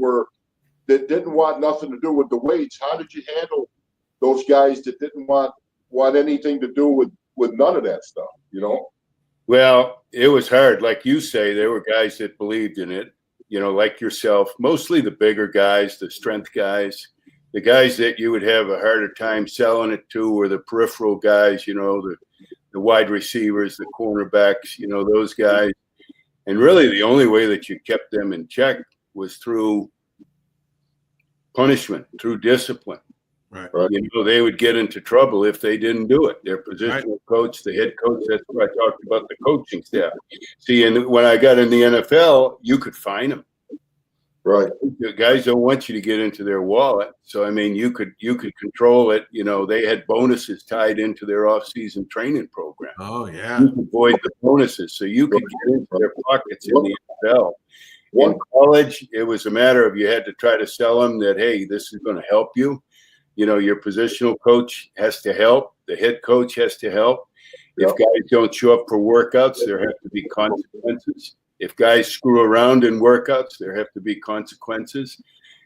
didn't want nothing to do with the weights. How did you handle those guys that didn't want anything to do with none of that stuff? Well, it was hard. Like you say, there were guys that believed in it, like yourself, mostly the bigger guys, the strength guys. The guys that you would have a harder time selling it to were the peripheral guys, the wide receivers, the cornerbacks, those guys. And really the only way that you kept them in check was through punishment, through discipline. Right. They would get into trouble if they didn't do it. Their positional coach, the head coach, that's what I talked about, the coaching staff. See, and when I got in the NFL, you could fine them. Right. The guys don't want you to get into their wallet. So, I mean, you could control it. They had bonuses tied into their off-season training program. Oh, yeah. You could avoid the bonuses. So you could get into their pockets in the NFL. In college, it was a matter of you had to try to sell them that, hey, this is going to help you. Your positional coach has to help. The head coach has to help. If guys don't show up for workouts, there have to be consequences. If guys screw around in workouts, there have to be consequences.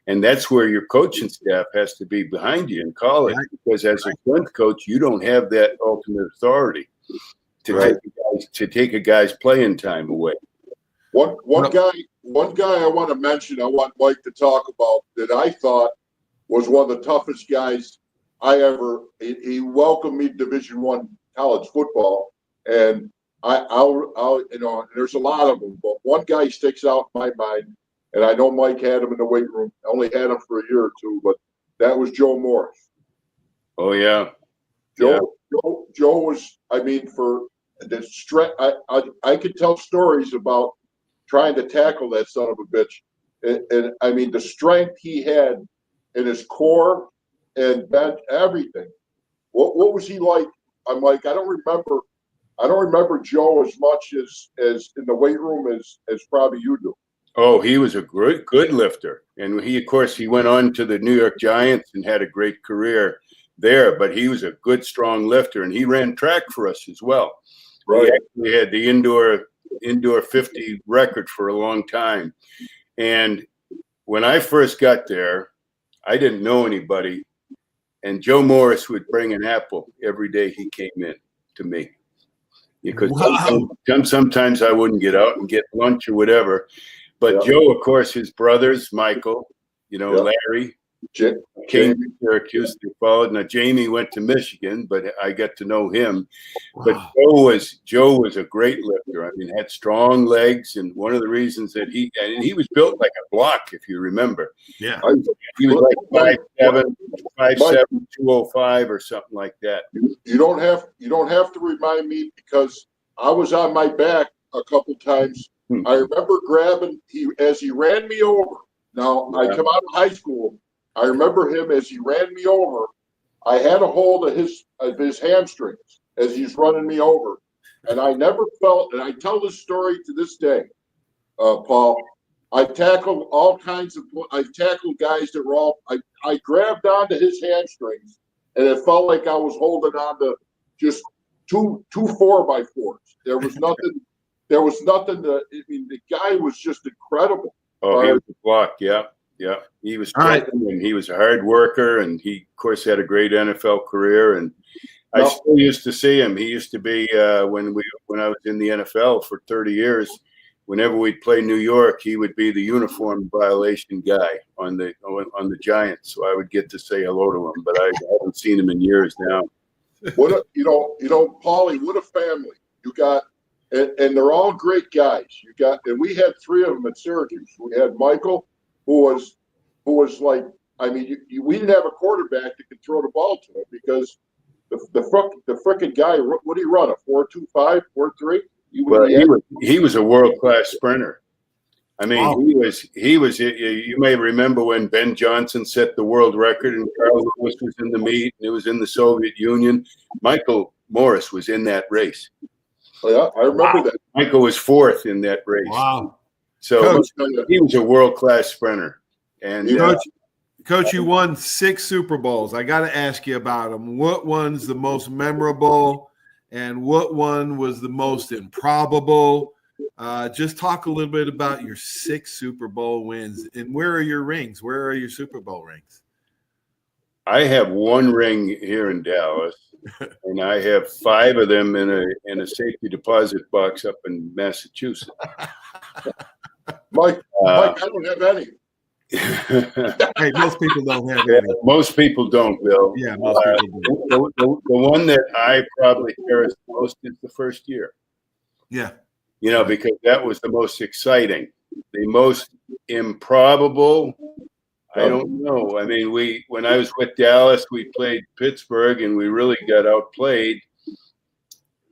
And that's where your coaching staff has to be behind you in college, because as a strength coach, you don't have that ultimate authority to take a guy's playing time away. One guy I want to mention, I want Mike to talk about, that I thought was one of the toughest guys I ever. He welcomed me to Division I college football, and I'll there's a lot of them, but one guy sticks out in my mind, and I know Mike had him in the weight room. I only had him for a year or two, but that was Joe Morris. Oh yeah, Joe was. I mean, for the strength, I could tell stories about trying to tackle that son of a bitch, and I mean the strength he had in his core and bench, everything. What was he like? I'm like, I don't remember Joe as much as in the weight room as probably you do. Oh, he was a good lifter. And he went on to the New York Giants and had a great career there, but he was a good, strong lifter, and he ran track for us as well. Right. He actually had the indoor 50 record for a long time. And when I first got there, I didn't know anybody, and Joe Morris would bring an apple every day he came in to me, because sometimes I wouldn't get out and get lunch or whatever. But Joe, of course, his brothers, Michael, Larry, came to Syracuse. They followed. Now Jamie went to Michigan, but I got to know him. Wow. But Joe was a great lifter. I mean, had strong legs, and one of the reasons that he was built like a block, if you remember. Yeah, he was like 5'7", 205 or something like that. You don't have to remind me, because I was on my back a couple times. I remember grabbing as he ran me over. Now I come out of high school. I remember him as he ran me over. I had a hold of his hamstrings as he's running me over, and I never felt. And I tell this story to this day, Paul. I tackled all kinds of. I tackled guys that were all. I grabbed onto his hamstrings, and it felt like I was holding on to just two 4x4s. There was nothing. There was nothing to. I mean, the guy was just incredible. Oh, he was a block. Yeah. Yeah, he was and he was a hard worker, and he, of course, had a great NFL career. And I still used to see him. He used to be when I was in the NFL for 30 years. Whenever we'd play New York, he would be the uniform violation guy on the Giants. So I would get to say hello to him, but I haven't seen him in years now. Paulie, what a family you got, and they're all great guys. And we had three of them at Syracuse. We had Michael, who was like, I mean, we didn't have a quarterback that could throw the ball to him because the frickin' guy, what did he run, a 4.25, 4.3? Well, he was a world-class sprinter. I mean, wow. he was. You may remember when Ben Johnson set the world record, and Carl Lewis was in the meet, and it was in the Soviet Union. Michael Morris was in that race. Oh, yeah, I remember that. Michael was fourth in that race. Wow! So Coach, he was a world-class sprinter. And Coach, you won 6 Super Bowls. I got to ask you about them. What one's the most memorable? And what one was the most improbable? Just talk a little bit about your 6 Super Bowl wins. And where are your rings? Where are your Super Bowl rings? I have 1 ring here in Dallas, and I have 5 of them in a safety deposit box up in Massachusetts. Mike, I don't have any. Hey, most people don't have any. Most people don't, Bill. Yeah, most people don't. The one that I probably cherish the most is the first year. Yeah. Because that was the most exciting. The most improbable, I don't know. I mean, when I was with Dallas, we played Pittsburgh, and we really got outplayed.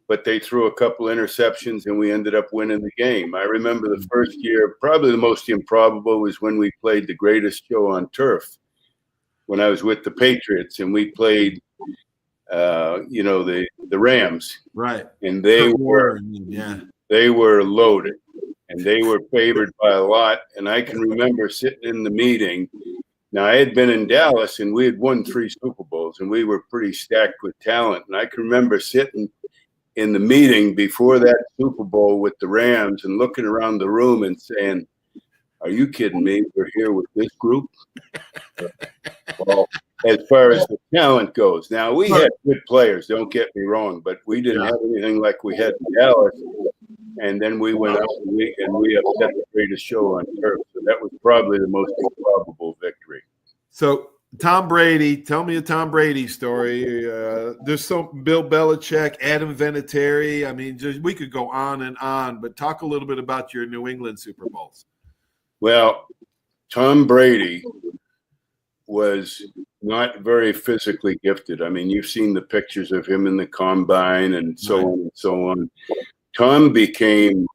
But they threw a couple interceptions, and we ended up winning the game. I remember the first year, probably the most improbable was when we played the greatest show on turf. When I was with the Patriots, and we played, the Rams, right? And they were loaded, and they were favored by a lot. And I can remember sitting in the meeting. Now, I had been in Dallas, and we had won 3 Super Bowls, and we were pretty stacked with talent. And I can remember sitting in the meeting before that Super Bowl with the Rams and looking around the room and saying, "Are you kidding me? We're here with this group." Well, as far as the talent goes, now we had good players, don't get me wrong, but we didn't have anything like we had in Dallas. And then we went out and we upset the greatest show on turf. So that was probably the most improbable victory. So Tom Brady, tell me a Tom Brady story. There's some Bill Belichick, Adam Vinatieri. I mean, we could go on and on, but talk a little bit about your New England Super Bowls. Well, Tom Brady was not very physically gifted. I mean, you've seen the pictures of him in the combine and so on and so on. Tom became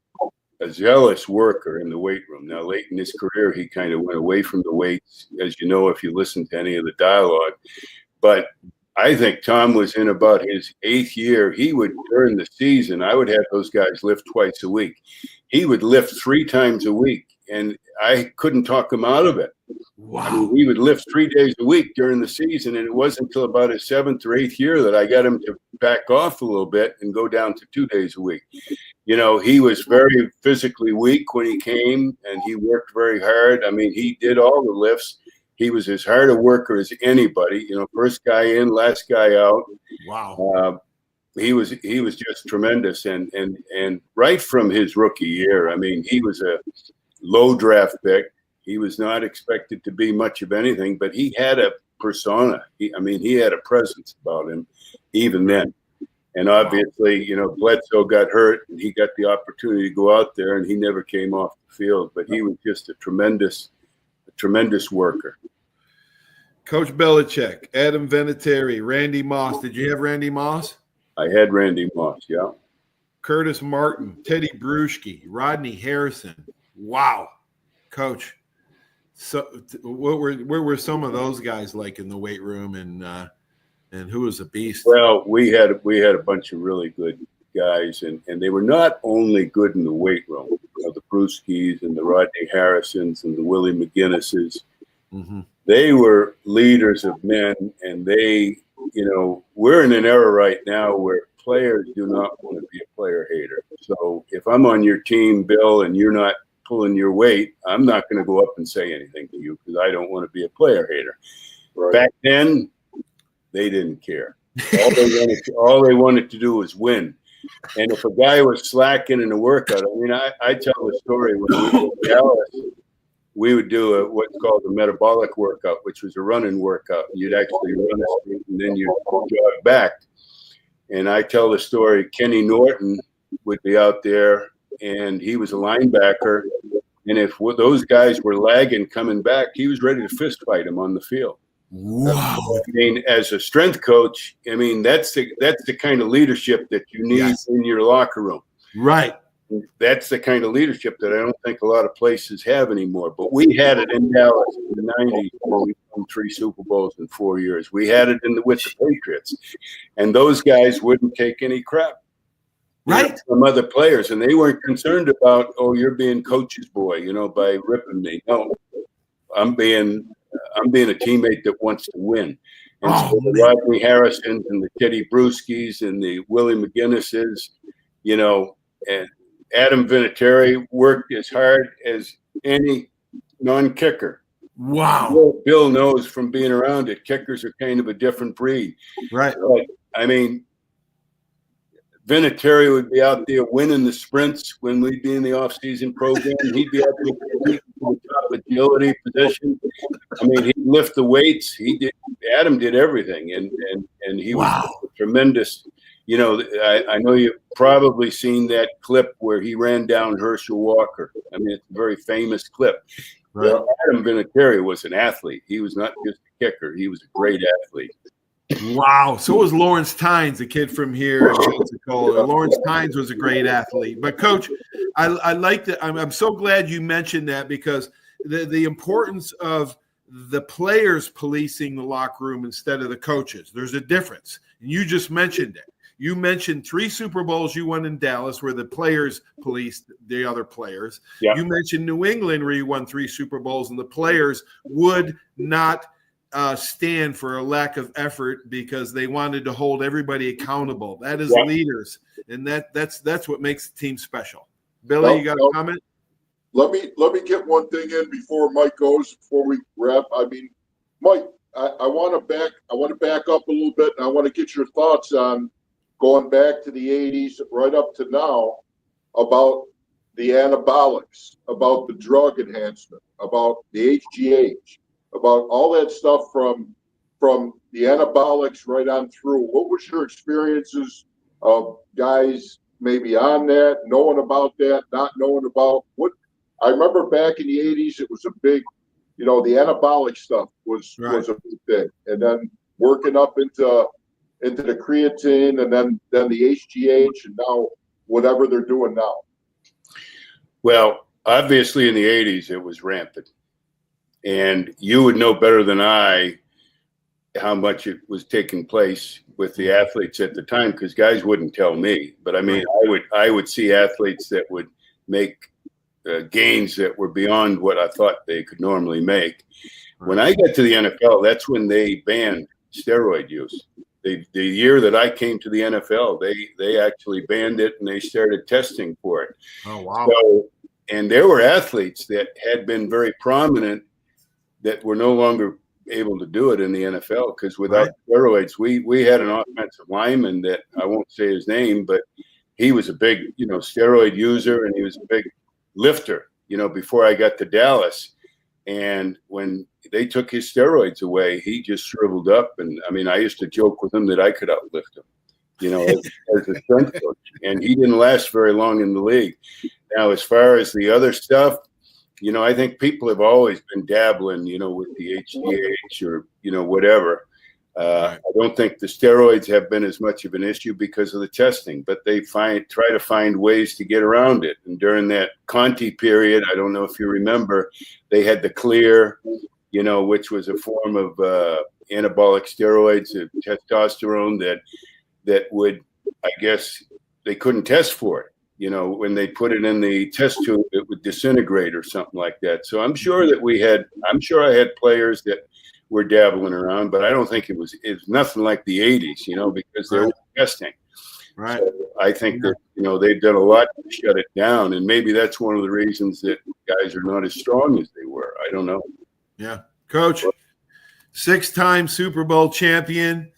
a zealous worker in the weight room. Now, late in his career, he kind of went away from the weights, as you know, if you listen to any of the dialogue. But I think Tom was in about his 8th year. He would, during the season, I would have those guys lift twice a week. He would lift 3 times a week, and I couldn't talk him out of it. Wow. I mean, he would lift 3 days a week during the season, and it wasn't until about his 7th or 8th year that I got him to back off a little bit and go down to 2 days a week. He was very physically weak when he came, and he worked very hard. I mean, he did all the lifts. He was as hard a worker as anybody. First guy in, last guy out. Wow. He was just tremendous, and right from his rookie year, I mean, he was a low draft pick. He was not expected to be much of anything, but he had a persona. He had a presence about him even then. And obviously, Bledsoe got hurt, and he got the opportunity to go out there, and he never came off the field. But he was just a tremendous worker. Coach Belichick, Adam Vinatieri, Randy Moss. Did you have Randy Moss? I had Randy Moss, yeah. Curtis Martin, Teddy Bruschi, Rodney Harrison. Wow, Coach. So, where were some of those guys like in the weight room, and who was a beast? Well, we had a bunch of really good guys, and they were not only good in the weight room. The Bruskis and the Rodney Harrisons and the Willie McGinnises. Mm-hmm. They were leaders of men, and they, we're in an era right now where players do not want to be a player hater. So if I'm on your team, Bill, and you're not pulling your weight, I'm not going to go up and say anything to you because I don't want to be a player hater. Right. Back then, they didn't care. All they wanted to do was win. And if a guy was slacking in a workout, I mean, I tell the story when we were in Dallas, we would do what's called a metabolic workout, which was a running workout. You'd actually run a street and then you'd jog back. And I tell the story, Kenny Norton would be out there, and he was a linebacker. And if those guys were lagging coming back, he was ready to fist fight them on the field. Wow. I mean, as a strength coach, I mean, that's the kind of leadership that you need in your locker room. Right. That's the kind of leadership that I don't think a lot of places have anymore. But we had it in Dallas in the 90s when we won 3 Super Bowls in 4 years. We had it with the Patriots. And those guys wouldn't take any crap. Right. From other players. And they weren't concerned about, oh, you're being coach's boy, by ripping me. No, I'm being a teammate that wants to win. And so the Rodney Harrisons and the Teddy Bruschi's and the Willie McGinnises, and Adam Vinatieri worked as hard as any non-kicker. Wow. Bill knows from being around it, kickers are kind of a different breed. Right. But, I mean, Vinatieri would be out there winning the sprints when we'd be in the off-season program. He'd be out there the top agility position. I mean, he'd lift the weights. Adam did everything, and he was a tremendous. I know you've probably seen that clip where he ran down Herschel Walker. I mean, it's a very famous clip. Right. Well, Adam Vinatieri was an athlete. He was not just a kicker. He was a great athlete. Wow. So was Lawrence Tynes, a kid from here in Pensacola. Lawrence Tynes was a great athlete. But, Coach, I like that. I'm so glad you mentioned that, because the importance of the players policing the locker room instead of the coaches. There's a difference. And you just mentioned it. You mentioned 3 Super Bowls you won in Dallas where the players policed the other players. Yep. You mentioned New England where you won 3 Super Bowls and the players would not stand for a lack of effort because they wanted to hold everybody accountable. That is leaders, and that's what makes the team special. Billy, you got a comment? Let me get one thing in before Mike goes, before we wrap. I mean, Mike, I want to back up a little bit, and I want to get your thoughts on going back to the 80s right up to now about the anabolics, about the drug enhancement, about the HGH, about all that stuff from the anabolics right on through. What was your experiences of guys maybe on that, knowing about that, not knowing about what? I remember back in the 80s, it was a big, the anabolic stuff was a big thing. And then working up into the creatine and then the HGH and now whatever they're doing now. Well, obviously in the 80s, it was rampant. And you would know better than I how much it was taking place with the athletes at the time, because guys wouldn't tell me. But I mean, I would see athletes that would make gains that were beyond what I thought they could normally make. When I got to the NFL, that's when they banned steroid use. The year that I came to the NFL, they actually banned it and they started testing for it. Oh, wow. So, and there were athletes that had been very prominent that were no longer able to do it in the NFL, because without steroids, we had an offensive lineman that I won't say his name, but he was a big, steroid user, and he was a big lifter, before I got to Dallas. And when they took his steroids away, he just shriveled up. And I mean, I used to joke with him that I could outlift him, as a strength coach. And he didn't last very long in the league. Now, as far as the other stuff, I think people have always been dabbling, with the HGH or, whatever. I don't think the steroids have been as much of an issue because of the testing, but they try to find ways to get around it. And during that Conti period, I don't know if you remember, they had the Clear, which was a form of anabolic steroids, testosterone that would, I guess, they couldn't test for it. When they put it in the test tube, it would disintegrate or something like that. So I'm sure I had players that were dabbling around, but I don't think it was nothing like the 80s, because they were testing. Right. So I think that, they've done a lot to shut it down. And maybe that's one of the reasons that guys are not as strong as they were. I don't know. Yeah. Coach, 6-time Super Bowl champion,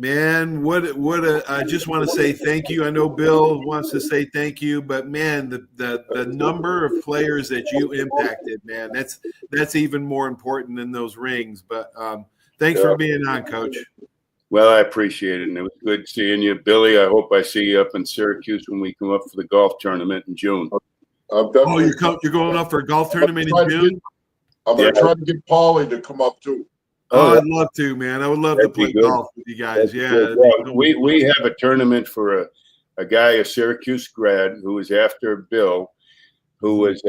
Man, I just want to say thank you. I know Bill wants to say thank you, but man, the number of players that you impacted, man, that's even more important than those rings. But thanks for being on, Coach. Well, I appreciate it, and it was good seeing you. Billy, I hope I see you up in Syracuse when we come up for the golf tournament in June. You're going up for a golf tournament in June? I'm going to try to get Paulie to come up too. Oh, I'd love to, man. I would love to play golf with you guys. We have a tournament for a guy, a Syracuse grad, who was after Bill, who was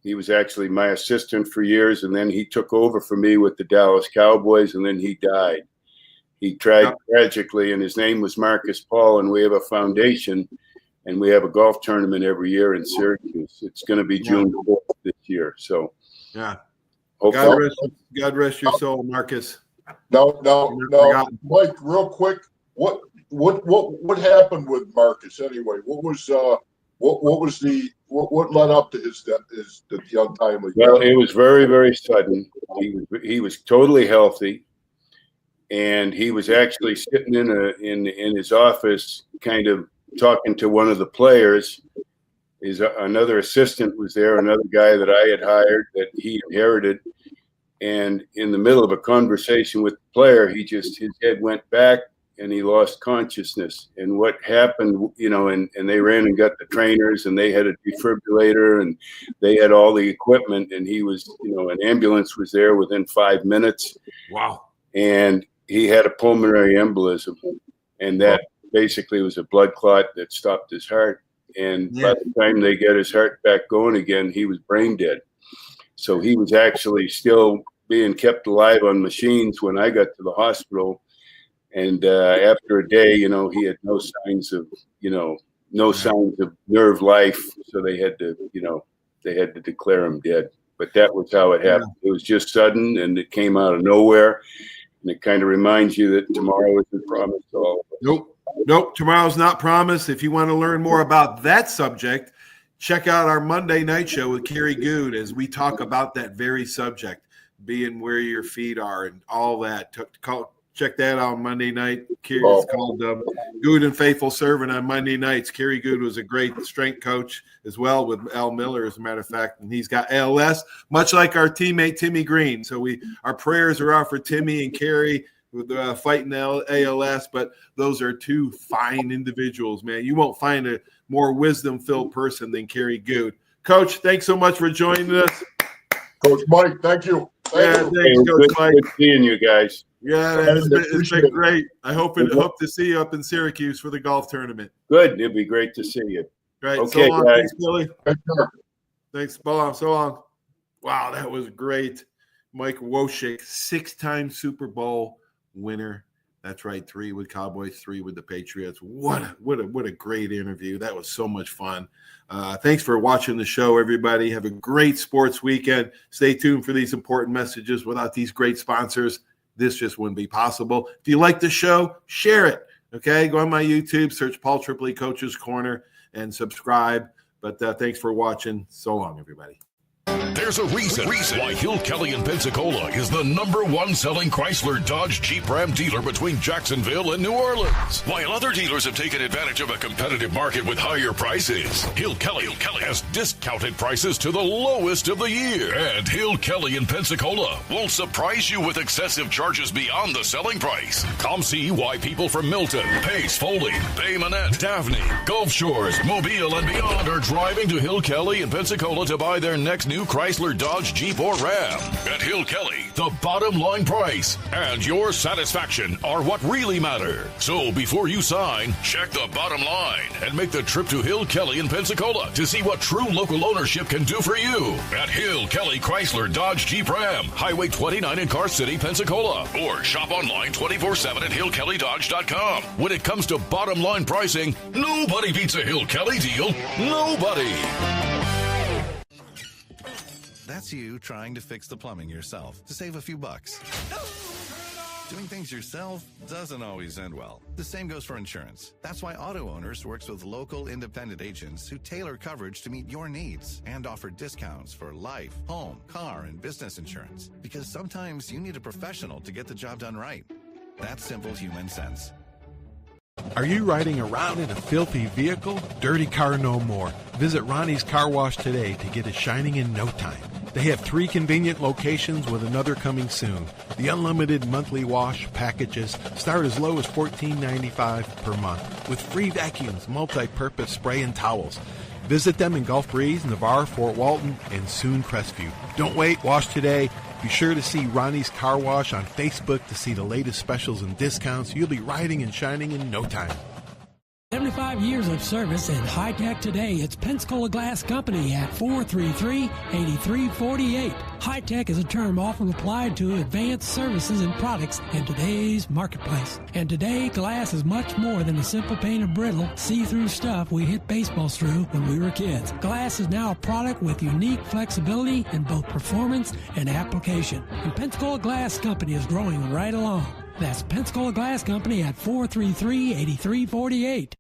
he was actually my assistant for years, and then he took over for me with the Dallas Cowboys, and then he died. He tried tragically, and his name was Marcus Paul, and we have a foundation, and we have a golf tournament every year in Syracuse. It's going to be June 4th this year. So, God rest your soul, Marcus. No, Mike, real quick, what happened with Marcus anyway? What led up to the untimely death? Well, it was very, very sudden. He was totally healthy. And he was actually sitting in his office, kind of talking to one of the players. Another assistant was there, another guy that I had hired that he inherited. And in the middle of a conversation with the player, his head went back and he lost consciousness. And what happened, and they ran and got the trainers, and they had a defibrillator, and they had all the equipment, and he was, an ambulance was there within 5 minutes. Wow. And he had a pulmonary embolism, and that basically was a blood clot that stopped his heart. And by the time they got his heart back going again, he was brain dead. So he was actually still being kept alive on machines when I got to the hospital. And after a day, he had no signs of nerve life. So they had to declare him dead. But that was how it happened. It was just sudden, and it came out of nowhere. And it kind of reminds you that tomorrow isn't promised to all of us. Nope. Tomorrow's not promised. If you want to learn more about that subject, check out our Monday night show with Kerry Good as we talk about that very subject, being where your feet are and all that. Check that out on Monday night. It's called Good and Faithful Servant on Monday nights. Kerry Good was a great strength coach as well with Al Miller, as a matter of fact, and he's got ALS, much like our teammate Timmy Green. So our prayers are out for Timmy and Kerry with fighting ALS, but those are two fine individuals, man. You won't find a more wisdom-filled person than Kerry Good. Coach, thanks so much for joining us. Coach Mike, thank you. Thanks, Coach Mike. Good seeing you guys. Yeah, it's been great. I hope to see you up in Syracuse for the golf tournament. Good. It'd be great to see you. Right. Okay, so long. guys. Thanks, Billy. Thanks, Bob. So long. Wow, that was great. Mike Woicik, 6-time Super Bowl winner. That's right, 3 with Cowboys, 3 with the Patriots. What a great interview. That was so much fun. Thanks for watching the show, everybody. Have a great sports weekend. Stay tuned for these important messages. Without these great sponsors, this just wouldn't be possible. If you like the show, share it. Okay, go on my YouTube, search Paul Tripoli Coach's Corner, and subscribe. But thanks for watching. So long, everybody. There's a reason why Hill Kelly in Pensacola is the #1 selling Chrysler Dodge Jeep Ram dealer between Jacksonville and New Orleans. While other dealers have taken advantage of a competitive market with higher prices, Hill Kelly has discounted prices to the lowest of the year. And Hill Kelly in Pensacola won't surprise you with excessive charges beyond the selling price. Come see why people from Milton, Pace, Foley, Bay Minette, Daphne, Gulf Shores, Mobile, and beyond are driving to Hill Kelly in Pensacola to buy their next new Chrysler, Dodge, Jeep, or Ram. At Hill Kelly, the bottom line price and your satisfaction are what really matter. So before you sign, check the bottom line and make the trip to Hill Kelly in Pensacola to see what true local ownership can do for you. At Hill Kelly Chrysler, Dodge, Jeep, Ram, Highway 29 in Car City, Pensacola. Or shop online 24/7 at hillkellydodge.com. When it comes to bottom line pricing, nobody beats a Hill Kelly deal. Nobody. That's you trying to fix the plumbing yourself to save a few bucks. Doing things yourself doesn't always end well. The same goes for insurance. That's why Auto Owners works with local independent agents who tailor coverage to meet your needs and offer discounts for life, home, car, and business insurance. Because sometimes you need a professional to get the job done right. That's simple human sense. Are you riding around in a filthy vehicle? Dirty car no more. Visit Ronnie's Car Wash today to get it shining in no time. They have 3 convenient locations with another coming soon. The unlimited monthly wash packages start as low as $14.95 per month with free vacuums, multi-purpose spray and towels. Visit them in Gulf Breeze, Navarre, Fort Walton, and soon Crestview. Don't wait, wash today. Be sure to see Ronnie's Car Wash on Facebook to see the latest specials and discounts. You'll be riding and shining in no time. 75 years of service in high-tech today. It's Pensacola Glass Company at 433-8348. High-tech is a term often applied to advanced services and products in today's marketplace. And today, glass is much more than the simple painted brittle, see-through stuff we hit baseballs through when we were kids. Glass is now a product with unique flexibility in both performance and application. And Pensacola Glass Company is growing right along. That's Pensacola Glass Company at 433-8348.